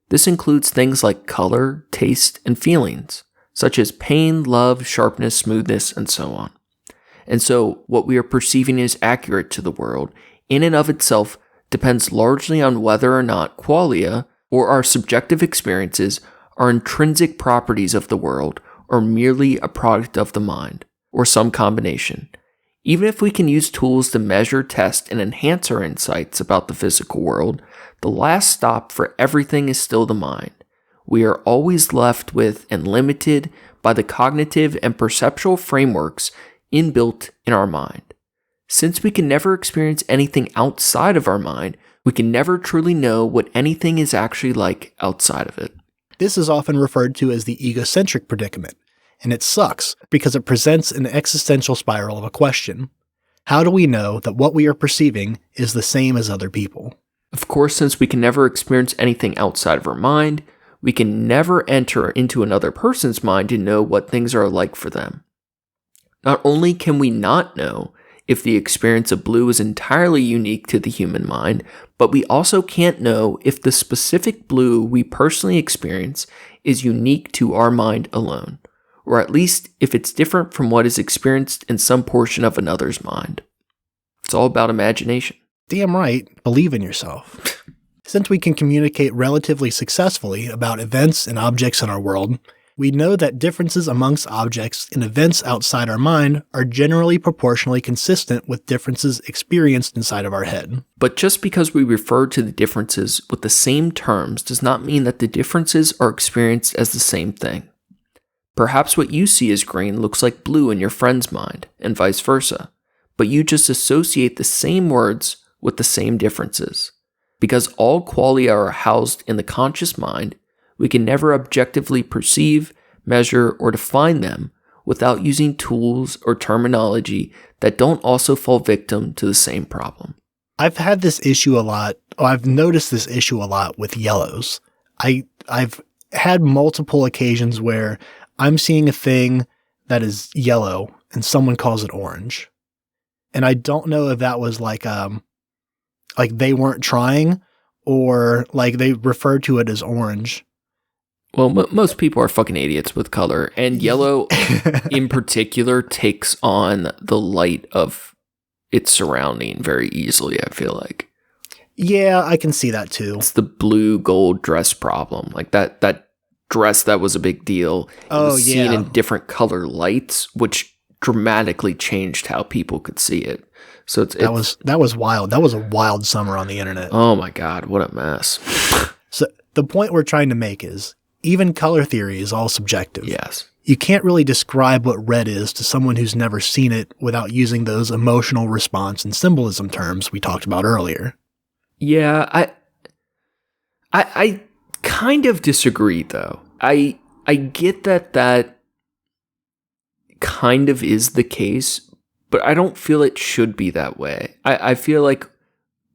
This includes things like color, taste, and feelings, such as pain, love, sharpness, smoothness, and so on. And so, what we are perceiving as accurate to the world, in and of itself, depends largely on whether or not qualia, or our subjective experiences, are intrinsic properties of the world, or merely a product of the mind, or some combination. Even if we can use tools to measure, test, and enhance our insights about the physical world, the last stop for everything is still the mind. We are always left with and limited by the cognitive and perceptual frameworks inbuilt in our mind. Since we can never experience anything outside of our mind, we can never truly know what anything is actually like outside of it. This is often referred to as the egocentric predicament, and it sucks because it presents an existential spiral of a question. How do we know that what we are perceiving is the same as other people? Of course, since we can never experience anything outside of our mind, we can never enter into another person's mind to know what things are like for them. Not only can we not know, if the experience of blue is entirely unique to the human mind, but we also can't know if the specific blue we personally experience is unique to our mind alone, or at least if it's different from what is experienced in some portion of another's mind. It's all about imagination. Damn right, believe in yourself. Since we can communicate relatively successfully about events and objects in our world, we know that differences amongst objects and events outside our mind are generally proportionally consistent with differences experienced inside of our head. But just because we refer to the differences with the same terms does not mean that the differences are experienced as the same thing. Perhaps what you see as green looks like blue in your friend's mind, and vice versa, but you just associate the same words with the same differences. Because all qualia are housed in the conscious mind, we can never objectively perceive, measure, or define them without using tools or terminology that don't also fall victim to the same problem. I've had this issue a lot. I've noticed this issue a lot with yellows. I've had multiple occasions where I'm seeing a thing that is yellow and someone calls it orange. And I don't know if that was like they weren't trying or like they referred to it as orange. Well, most people are fucking idiots with color, and yellow in particular takes on the light of its surrounding very easily, I feel like. Yeah, I can see that too. It's the blue gold dress problem. Like that dress that was a big deal. It was seen in different color lights, which dramatically changed how people could see it. So that was wild. That was a wild summer on the internet. Oh my God, what a mess. So the point we're trying to make is even color theory is all subjective. Yes. You can't really describe what red is to someone who's never seen it without using those emotional response and symbolism terms we talked about earlier. Yeah, I kind of disagree though. I get that kind of is the case, but I don't feel it should be that way. I feel like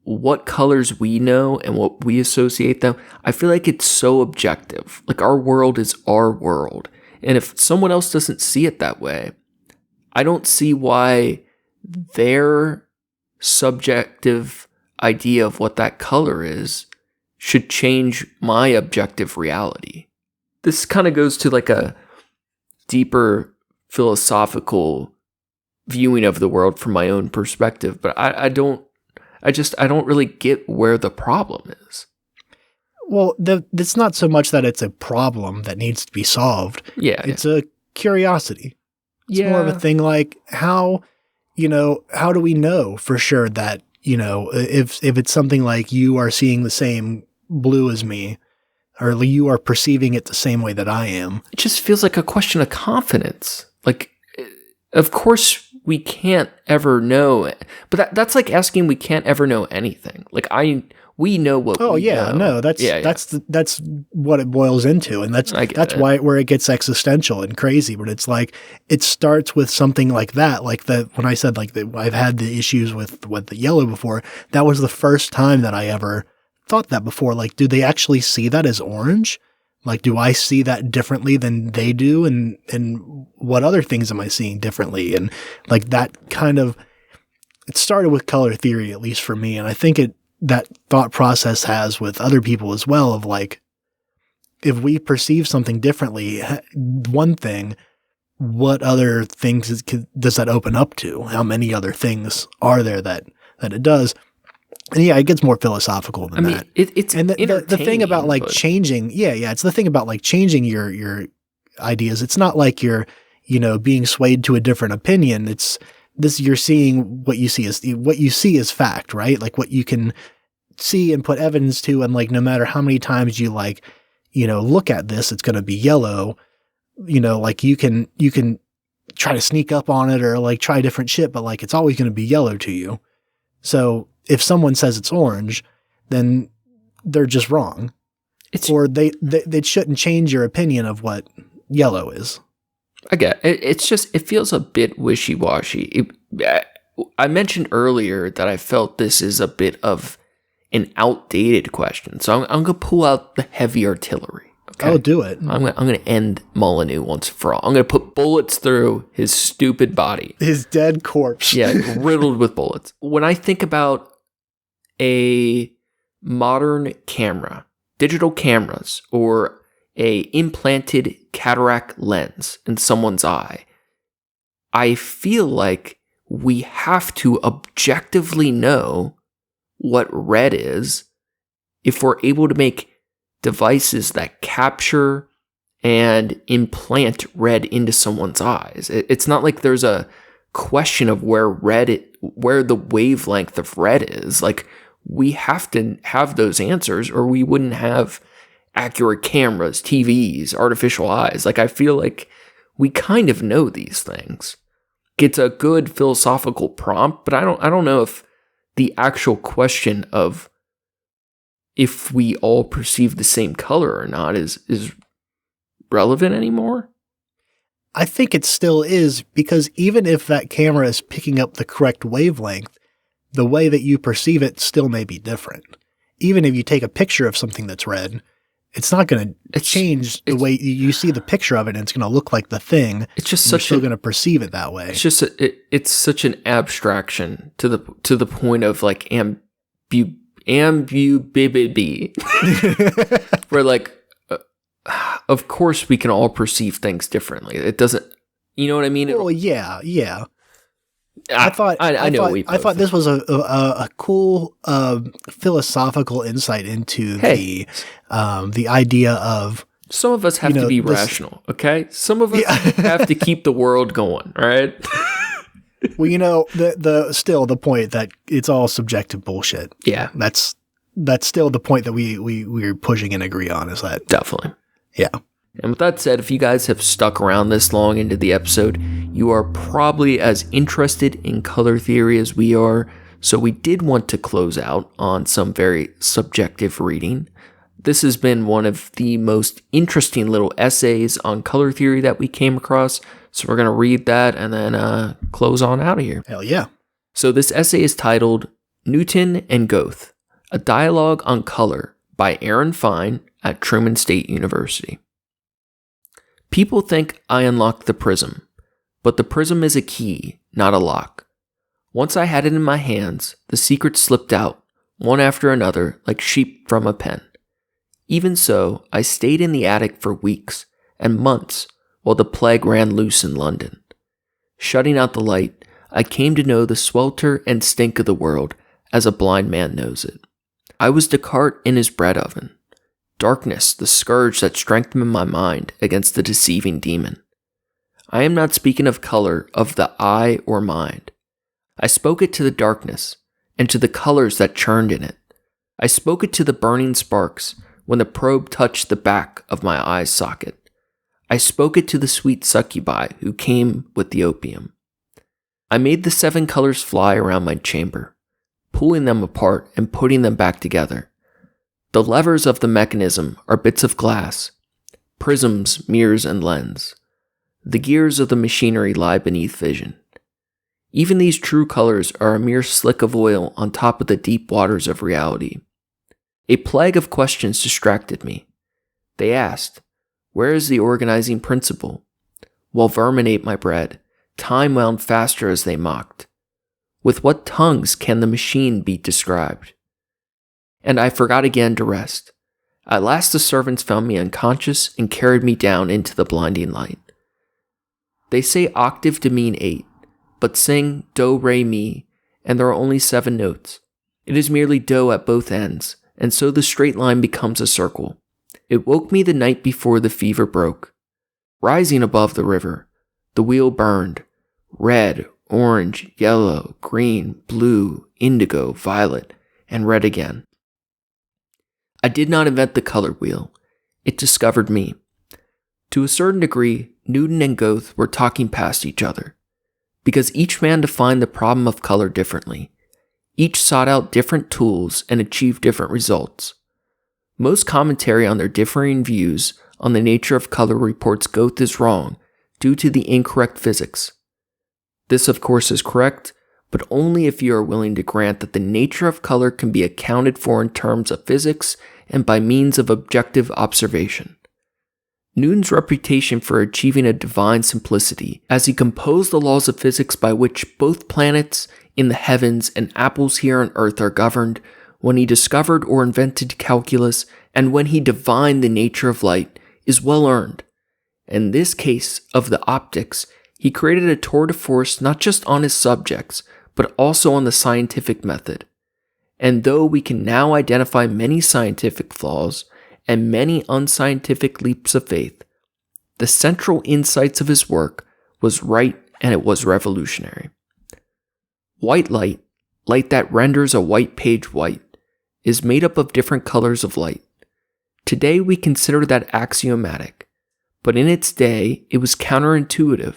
what colors we know and what we associate them, I feel like it's so objective. Like our world is our world. And if someone else doesn't see it that way, I don't see why their subjective idea of what that color is should change my objective reality. This kind of goes to like a deeper philosophical viewing of the world from my own perspective, but I don't really get where the problem is. Well, it's not so much that it's a problem that needs to be solved. Yeah. It's a curiosity. It's more of a thing like how do we know for sure that, if it's something like you are seeing the same blue as me, or you are perceiving it the same way that I am. It just feels like a question of confidence. Like, of course we can't ever know, but that's like asking we can't ever know anything. Like we know what. Oh we yeah, know. no, that's what it boils into, and that's why where it gets existential and crazy. But it's like it starts with something like that, like when I said like I've had the issues with the yellow before. That was the first time that I ever thought that before. Like, do they actually see that as orange? Like, do I see that differently than they do? And what other things am I seeing differently? And like that kind of, it started with color theory, at least for me. And I think that thought process has with other people as well of like, if we perceive something differently, one thing, what other things does that open up to? How many other things are there that it does? And yeah, it gets more philosophical than that. It's and the thing about like changing, it's the thing about like changing your ideas. It's not like you're, being swayed to a different opinion. It's this, you're seeing what you see as fact, right? Like what you can see and put evidence to. And like, no matter how many times you like, look at this, it's going to be yellow, like you can try to sneak up on it or like try different shit, but like, it's always going to be yellow to you. So if someone says it's orange, then they're just wrong. Or they shouldn't change your opinion of what yellow is. I get it. It's just, it feels a bit wishy-washy. I mentioned earlier that I felt this is a bit of an outdated question. So I'm going to pull out the heavy artillery. Okay. Oh, do it. I'm gonna end Molyneux once for all. I'm gonna put bullets through his stupid body. His dead corpse. Yeah, riddled with bullets. When I think about a modern camera, digital cameras, or a implanted cataract lens in someone's eye, I feel like we have to objectively know what red is if we're able to make devices that capture and implant red into someone's eyes. It's not like there's a question of where the wavelength of red is. Like, we have to have those answers, or we wouldn't have accurate cameras, TVs, artificial eyes. Like, I feel like we kind of know these things. It's a good philosophical prompt, but I don't know if the actual question of if we all perceive the same color or not is relevant anymore. I think it still is, because even if that camera is picking up the correct wavelength, the way that you perceive it still may be different. Even if you take a picture of something that's red, it's not going to change the way you see the picture of it, and it's going to look like the thing. It's just you're still going to perceive it that way. It's just it's such an abstraction to the point of like ambu where like of course we can all perceive things differently. It doesn't, you know what I mean? Well, yeah. I thought this was a cool philosophical insight into the idea of, some of us have to be rational, okay? Some of us have to keep the world going, right? Well, the point that it's all subjective bullshit. Yeah, that's still the point that we're pushing and agree on, is that definitely. Yeah. And with that said, if you guys have stuck around this long into the episode, you are probably as interested in color theory as we are, so we did want to close out on some very subjective reading. This has been one of the most interesting little essays on color theory that we came across, so we're going to read that and then close on out of here. Hell yeah. So this essay is titled Newton and Goethe, a dialogue on color by Aaron Fine at Truman State University. People think I unlocked the prism, but the prism is a key, not a lock. Once I had it in my hands, the secrets slipped out, one after another, like sheep from a pen. Even so, I stayed in the attic for weeks and months while the plague ran loose in London. Shutting out the light, I came to know the swelter and stink of the world as a blind man knows it. I was Descartes in his bread oven. Darkness, the scourge that strengthened my mind against the deceiving demon. I am not speaking of color of the eye or mind. I spoke it to the darkness, and to the colors that churned in it. I spoke it to the burning sparks when the probe touched the back of my eye's socket. I spoke it to the sweet succubi who came with the opium. I made the 7 colors fly around my chamber, pulling them apart and putting them back together. The levers of the mechanism are bits of glass, prisms, mirrors, and lens. The gears of the machinery lie beneath vision. Even these true colors are a mere slick of oil on top of the deep waters of reality. A plague of questions distracted me. They asked, where is the organizing principle? While vermin ate my bread, time wound faster as they mocked. With what tongues can the machine be described? And I forgot again to rest. At last the servants found me unconscious and carried me down into the blinding light. They say octave to mean 8, but sing do, re, mi, and there are only 7 notes. It is merely do at both ends, and so the straight line becomes a circle. It woke me the night before the fever broke. Rising above the river, the wheel burned, red, orange, yellow, green, blue, indigo, violet, and red again. I did not invent the color wheel. It discovered me. To a certain degree, Newton and Goethe were talking past each other, because each man defined the problem of color differently. Each sought out different tools and achieved different results. Most commentary on their differing views on the nature of color reports Goethe is wrong due to the incorrect physics. This, of course, is correct, but only if you are willing to grant that the nature of color can be accounted for in terms of physics and by means of objective observation. Newton's reputation for achieving a divine simplicity, as he composed the laws of physics by which both planets in the heavens and apples here on Earth are governed, when he discovered or invented calculus, and when he divined the nature of light, is well earned. In this case of the optics, he created a tour de force not just on his subjects, but also on the scientific method. And though we can now identify many scientific flaws and many unscientific leaps of faith, the central insights of his work was right and it was revolutionary. White light, light that renders a white page white, is made up of different colors of light. Today we consider that axiomatic, but in its day it was counterintuitive,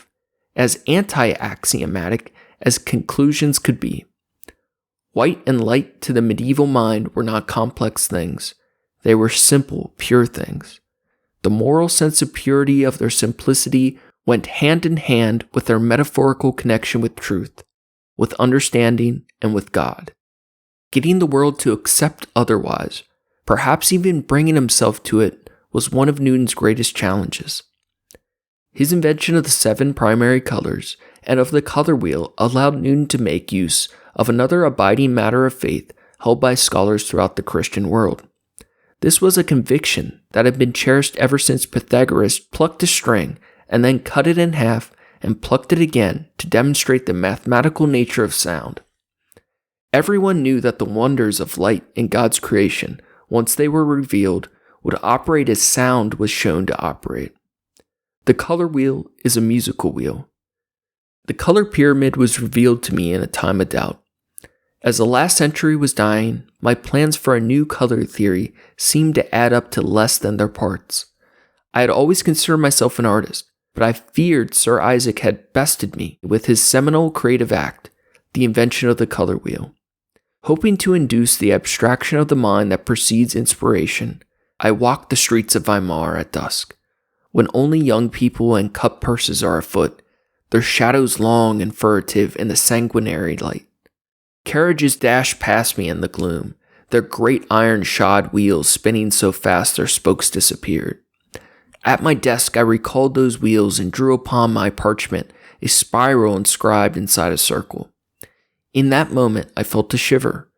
as anti-axiomatic as conclusions could be. White and light to the medieval mind were not complex things. They were simple, pure things. The moral sense of purity of their simplicity went hand in hand with their metaphorical connection with truth, with understanding, and with God. Getting the world to accept otherwise, perhaps even bringing himself to it, was one of Newton's greatest challenges. His invention of the 7 primary colors and of the color wheel allowed Newton to make use of another abiding matter of faith held by scholars throughout the Christian world. This was a conviction that had been cherished ever since Pythagoras plucked a string and then cut it in half and plucked it again to demonstrate the mathematical nature of sound. Everyone knew that the wonders of light in God's creation, once they were revealed, would operate as sound was shown to operate. The color wheel is a musical wheel. The color pyramid was revealed to me in a time of doubt. As the last century was dying, my plans for a new color theory seemed to add up to less than their parts. I had always considered myself an artist, but I feared Sir Isaac had bested me with his seminal creative act, the invention of the color wheel. Hoping to induce the abstraction of the mind that precedes inspiration, I walked the streets of Weimar at dusk, when only young people and cut purses are afoot, their shadows long and furtive in the sanguinary light. Carriages dashed past me in the gloom, their great iron-shod wheels spinning so fast their spokes disappeared. At my desk I recalled those wheels and drew upon my parchment a spiral inscribed inside a circle. In that moment I felt a shiver,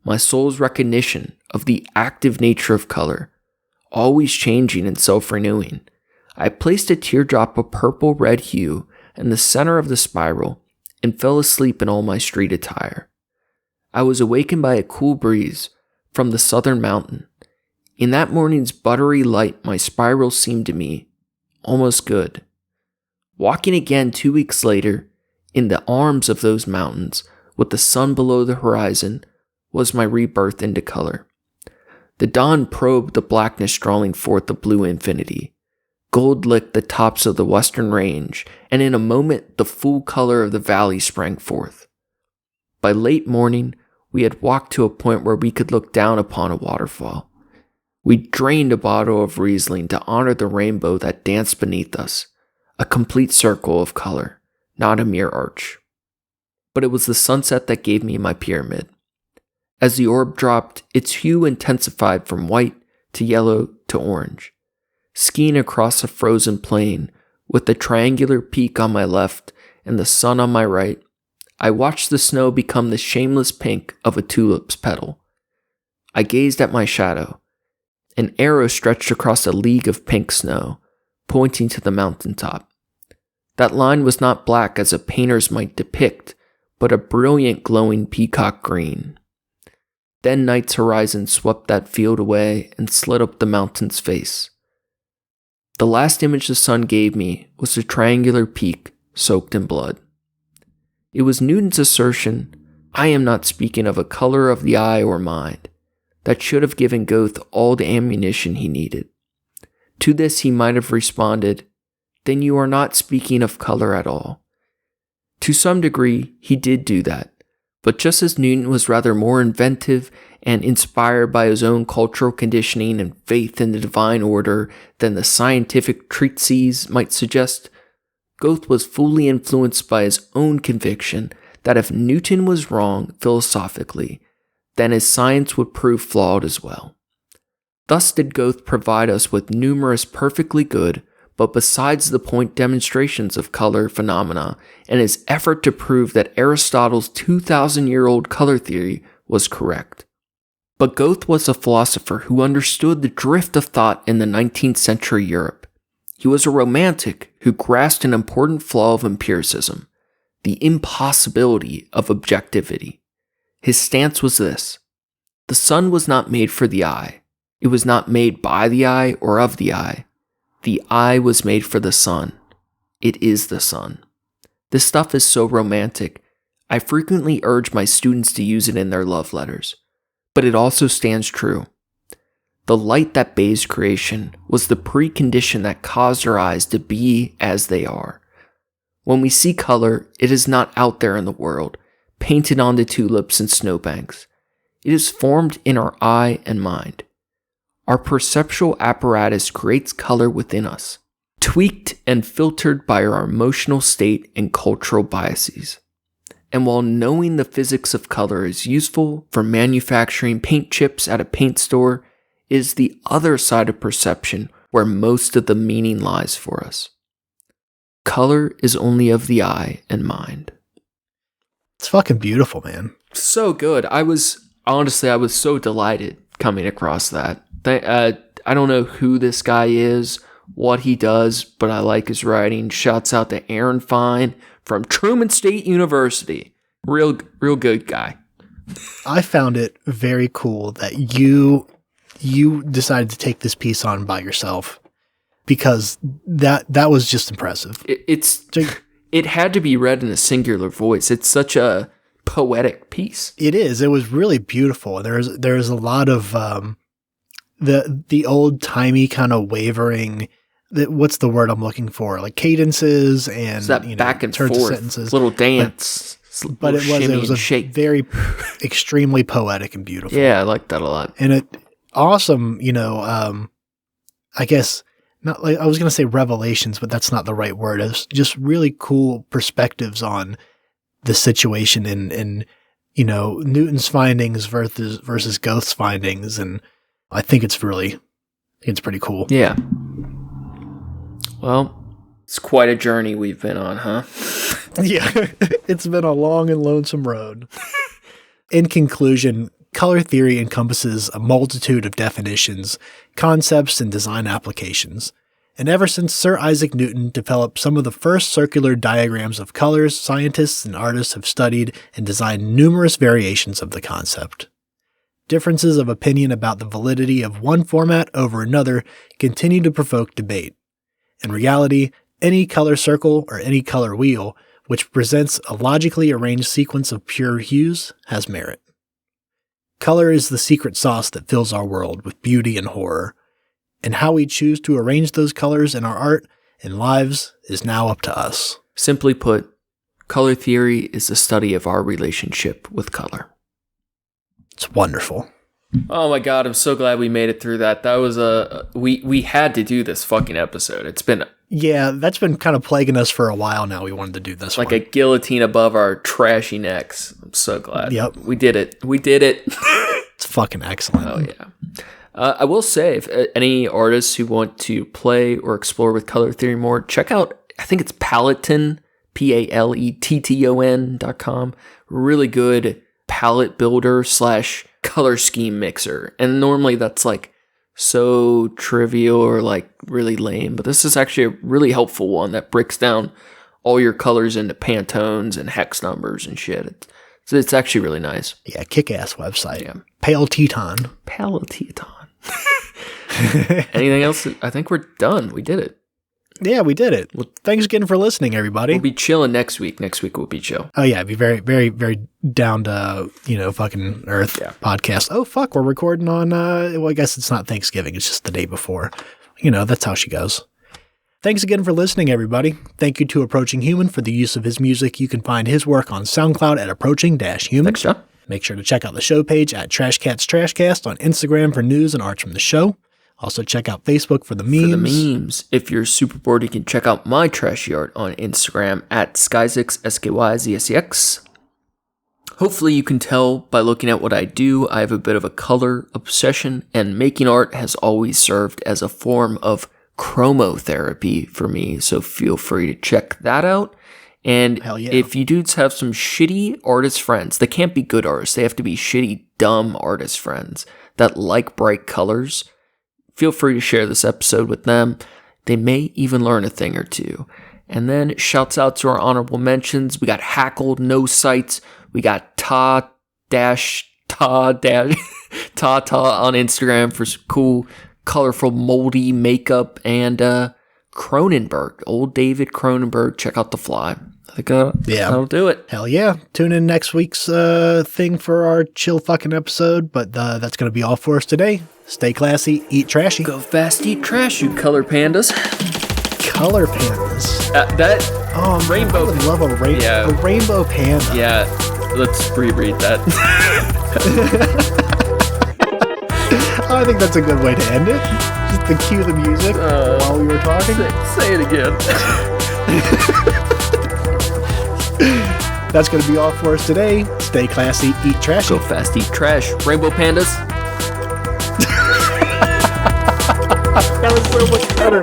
my soul's recognition of the active nature of color, always changing and self-renewing. I placed a teardrop of purple-red hue in the center of the spiral and fell asleep in all my street attire. I was awakened by a cool breeze from the southern mountain. In that morning's buttery light, my spiral seemed to me almost good. Walking again 2 weeks later, in the arms of those mountains, with the sun below the horizon, was my rebirth into color. The dawn probed the blackness drawing forth the blue infinity. Gold licked the tops of the western range, and in a moment the full color of the valley sprang forth. By late morning, we had walked to a point where we could look down upon a waterfall. We drained a bottle of Riesling to honor the rainbow that danced beneath us, a complete circle of color, not a mere arch. But it was the sunset that gave me my pyramid. As the orb dropped, its hue intensified from white to yellow to orange. Skiing across a frozen plain, with the triangular peak on my left and the sun on my right, I watched the snow become the shameless pink of a tulip's petal. I gazed at my shadow. An arrow stretched across a league of pink snow, pointing to the mountaintop. That line was not black as a painter's might depict, but a brilliant glowing peacock green. Then night's horizon swept that field away and slid up the mountain's face. The last image the sun gave me was a triangular peak soaked in blood. It was Newton's assertion, "I am not speaking of a color of the eye or mind," that should have given Goethe all the ammunition he needed. To this he might have responded, "Then you are not speaking of color at all." To some degree, he did do that, but just as Newton was rather more inventive and inspired by his own cultural conditioning and faith in the divine order than the scientific treatises might suggest, Goethe was fully influenced by his own conviction that if Newton was wrong philosophically, then his science would prove flawed as well. Thus did Goethe provide us with numerous perfectly good, but besides the point demonstrations of color phenomena and his effort to prove that Aristotle's 2,000-year-old color theory was correct. But Goethe was a philosopher who understood the drift of thought in the 19th century Europe. He was a romantic who grasped an important flaw of empiricism, the impossibility of objectivity. His stance was this: the sun was not made for the eye. It was not made by the eye or of the eye. The eye was made for the sun. It is the sun. This stuff is so romantic, I frequently urge my students to use it in their love letters. But it also stands true. The light that bathes creation was the precondition that caused our eyes to be as they are. When we see color, it is not out there in the world, painted onto tulips and snowbanks. It is formed in our eye and mind. Our perceptual apparatus creates color within us, tweaked and filtered by our emotional state and cultural biases. And while knowing the physics of color is useful for manufacturing paint chips at a paint store, it is the other side of perception where most of the meaning lies for us. Color is only of the eye and mind. It's fucking beautiful, man. So good. I was so delighted coming across that. I don't know who this guy is, what he does, but I like his writing. Shouts out to Aaron Fine from Truman State University. Real good guy. I found it very cool that you decided to take this piece on by yourself, because that was just impressive. It had to be read in a singular voice. It's such a poetic piece. It is. It was really beautiful. There's a lot of the old timey kind of wavering. What's the word I'm looking for? Like cadences and it's that back and forth sentences, little dance. But it was a very extremely poetic and beautiful. Yeah, I like that a lot. And it awesome. I guess not. Like I was going to say revelations, but that's not the right word. It's just really cool perspectives on the situation and Newton's findings versus Goethe's findings, and I think it's pretty cool. Yeah. Well, it's quite a journey we've been on, huh? Yeah, it's been a long and lonesome road. In conclusion, color theory encompasses a multitude of definitions, concepts, and design applications. And ever since Sir Isaac Newton developed some of the first circular diagrams of colors, scientists and artists have studied and designed numerous variations of the concept. Differences of opinion about the validity of one format over another continue to provoke debate. In reality, any color circle or any color wheel, which presents a logically arranged sequence of pure hues, has merit. Color is the secret sauce that fills our world with beauty and horror, and how we choose to arrange those colors in our art and lives is now up to us. Simply put, color theory is the study of our relationship with color. It's wonderful. Oh my god, I'm so glad we made it through that. That was we had to do this fucking episode. It's been that's been kind of plaguing us for a while now. We wanted to do this like a guillotine above our trashy necks. I'm so glad. Yep. We did it. It's fucking excellent. Oh yeah. I will say, if any artists who want to play or explore with color theory more, check out, I think it's Paletton, PALETTON.com. Really good palette builder / color scheme mixer. And normally that's like so trivial or like really lame, but this is actually a really helpful one that breaks down all your colors into Pantones and hex numbers and shit. So it's actually really nice. Yeah, kick-ass website. Yeah. Paletton. Anything else? I think we're done. We did it. Yeah, we did it. Well, thanks again for listening, everybody. We'll be chilling next week. Next week will be chill. Oh, yeah. It'd be very, very, very down to, fucking earth podcast. Oh, fuck. We're recording on, well, I guess it's not Thanksgiving. It's just the day before. That's how she goes. Thanks again for listening, everybody. Thank you to Approaching Human for the use of his music. You can find his work on SoundCloud at Approaching-Human. Thanks, John. Make sure to check out the show page at TrashCatsTrashcast on Instagram for news and arts from the show. Also check out Facebook for the memes. If you're super bored, you can check out my trashy art on Instagram at Skyzix, SKYZSEX. Hopefully you can tell by looking at what I do, I have a bit of a color obsession, and making art has always served as a form of Chromotherapy for me, so feel free to check that out. And Hell yeah. if you dudes have some shitty artist friends, they can't be good artists, they have to be shitty, dumb artist friends that like bright colors, feel free to share this episode with them. They may even learn a thing or two. And then shouts out to our honorable mentions. We got Hackled, No Sights. We got Ta on Instagram for some cool, colorful, moldy makeup. And Cronenberg, old David Cronenberg. Check out The Fly. I think that'll do it. Hell yeah. Tune in next week's thing for our chill fucking episode. But that's going to be all for us today. Stay classy, eat trashy. Go fast, eat trash, you color pandas. Color pandas. Rainbow. I would love a rainbow panda. Yeah, let's reread that. I think that's a good way to end it. Just to cue the music while we were talking. Say it again. That's going to be all for us today. Stay classy, eat trashy. Go fast, eat trash. Rainbow pandas. That was so much better.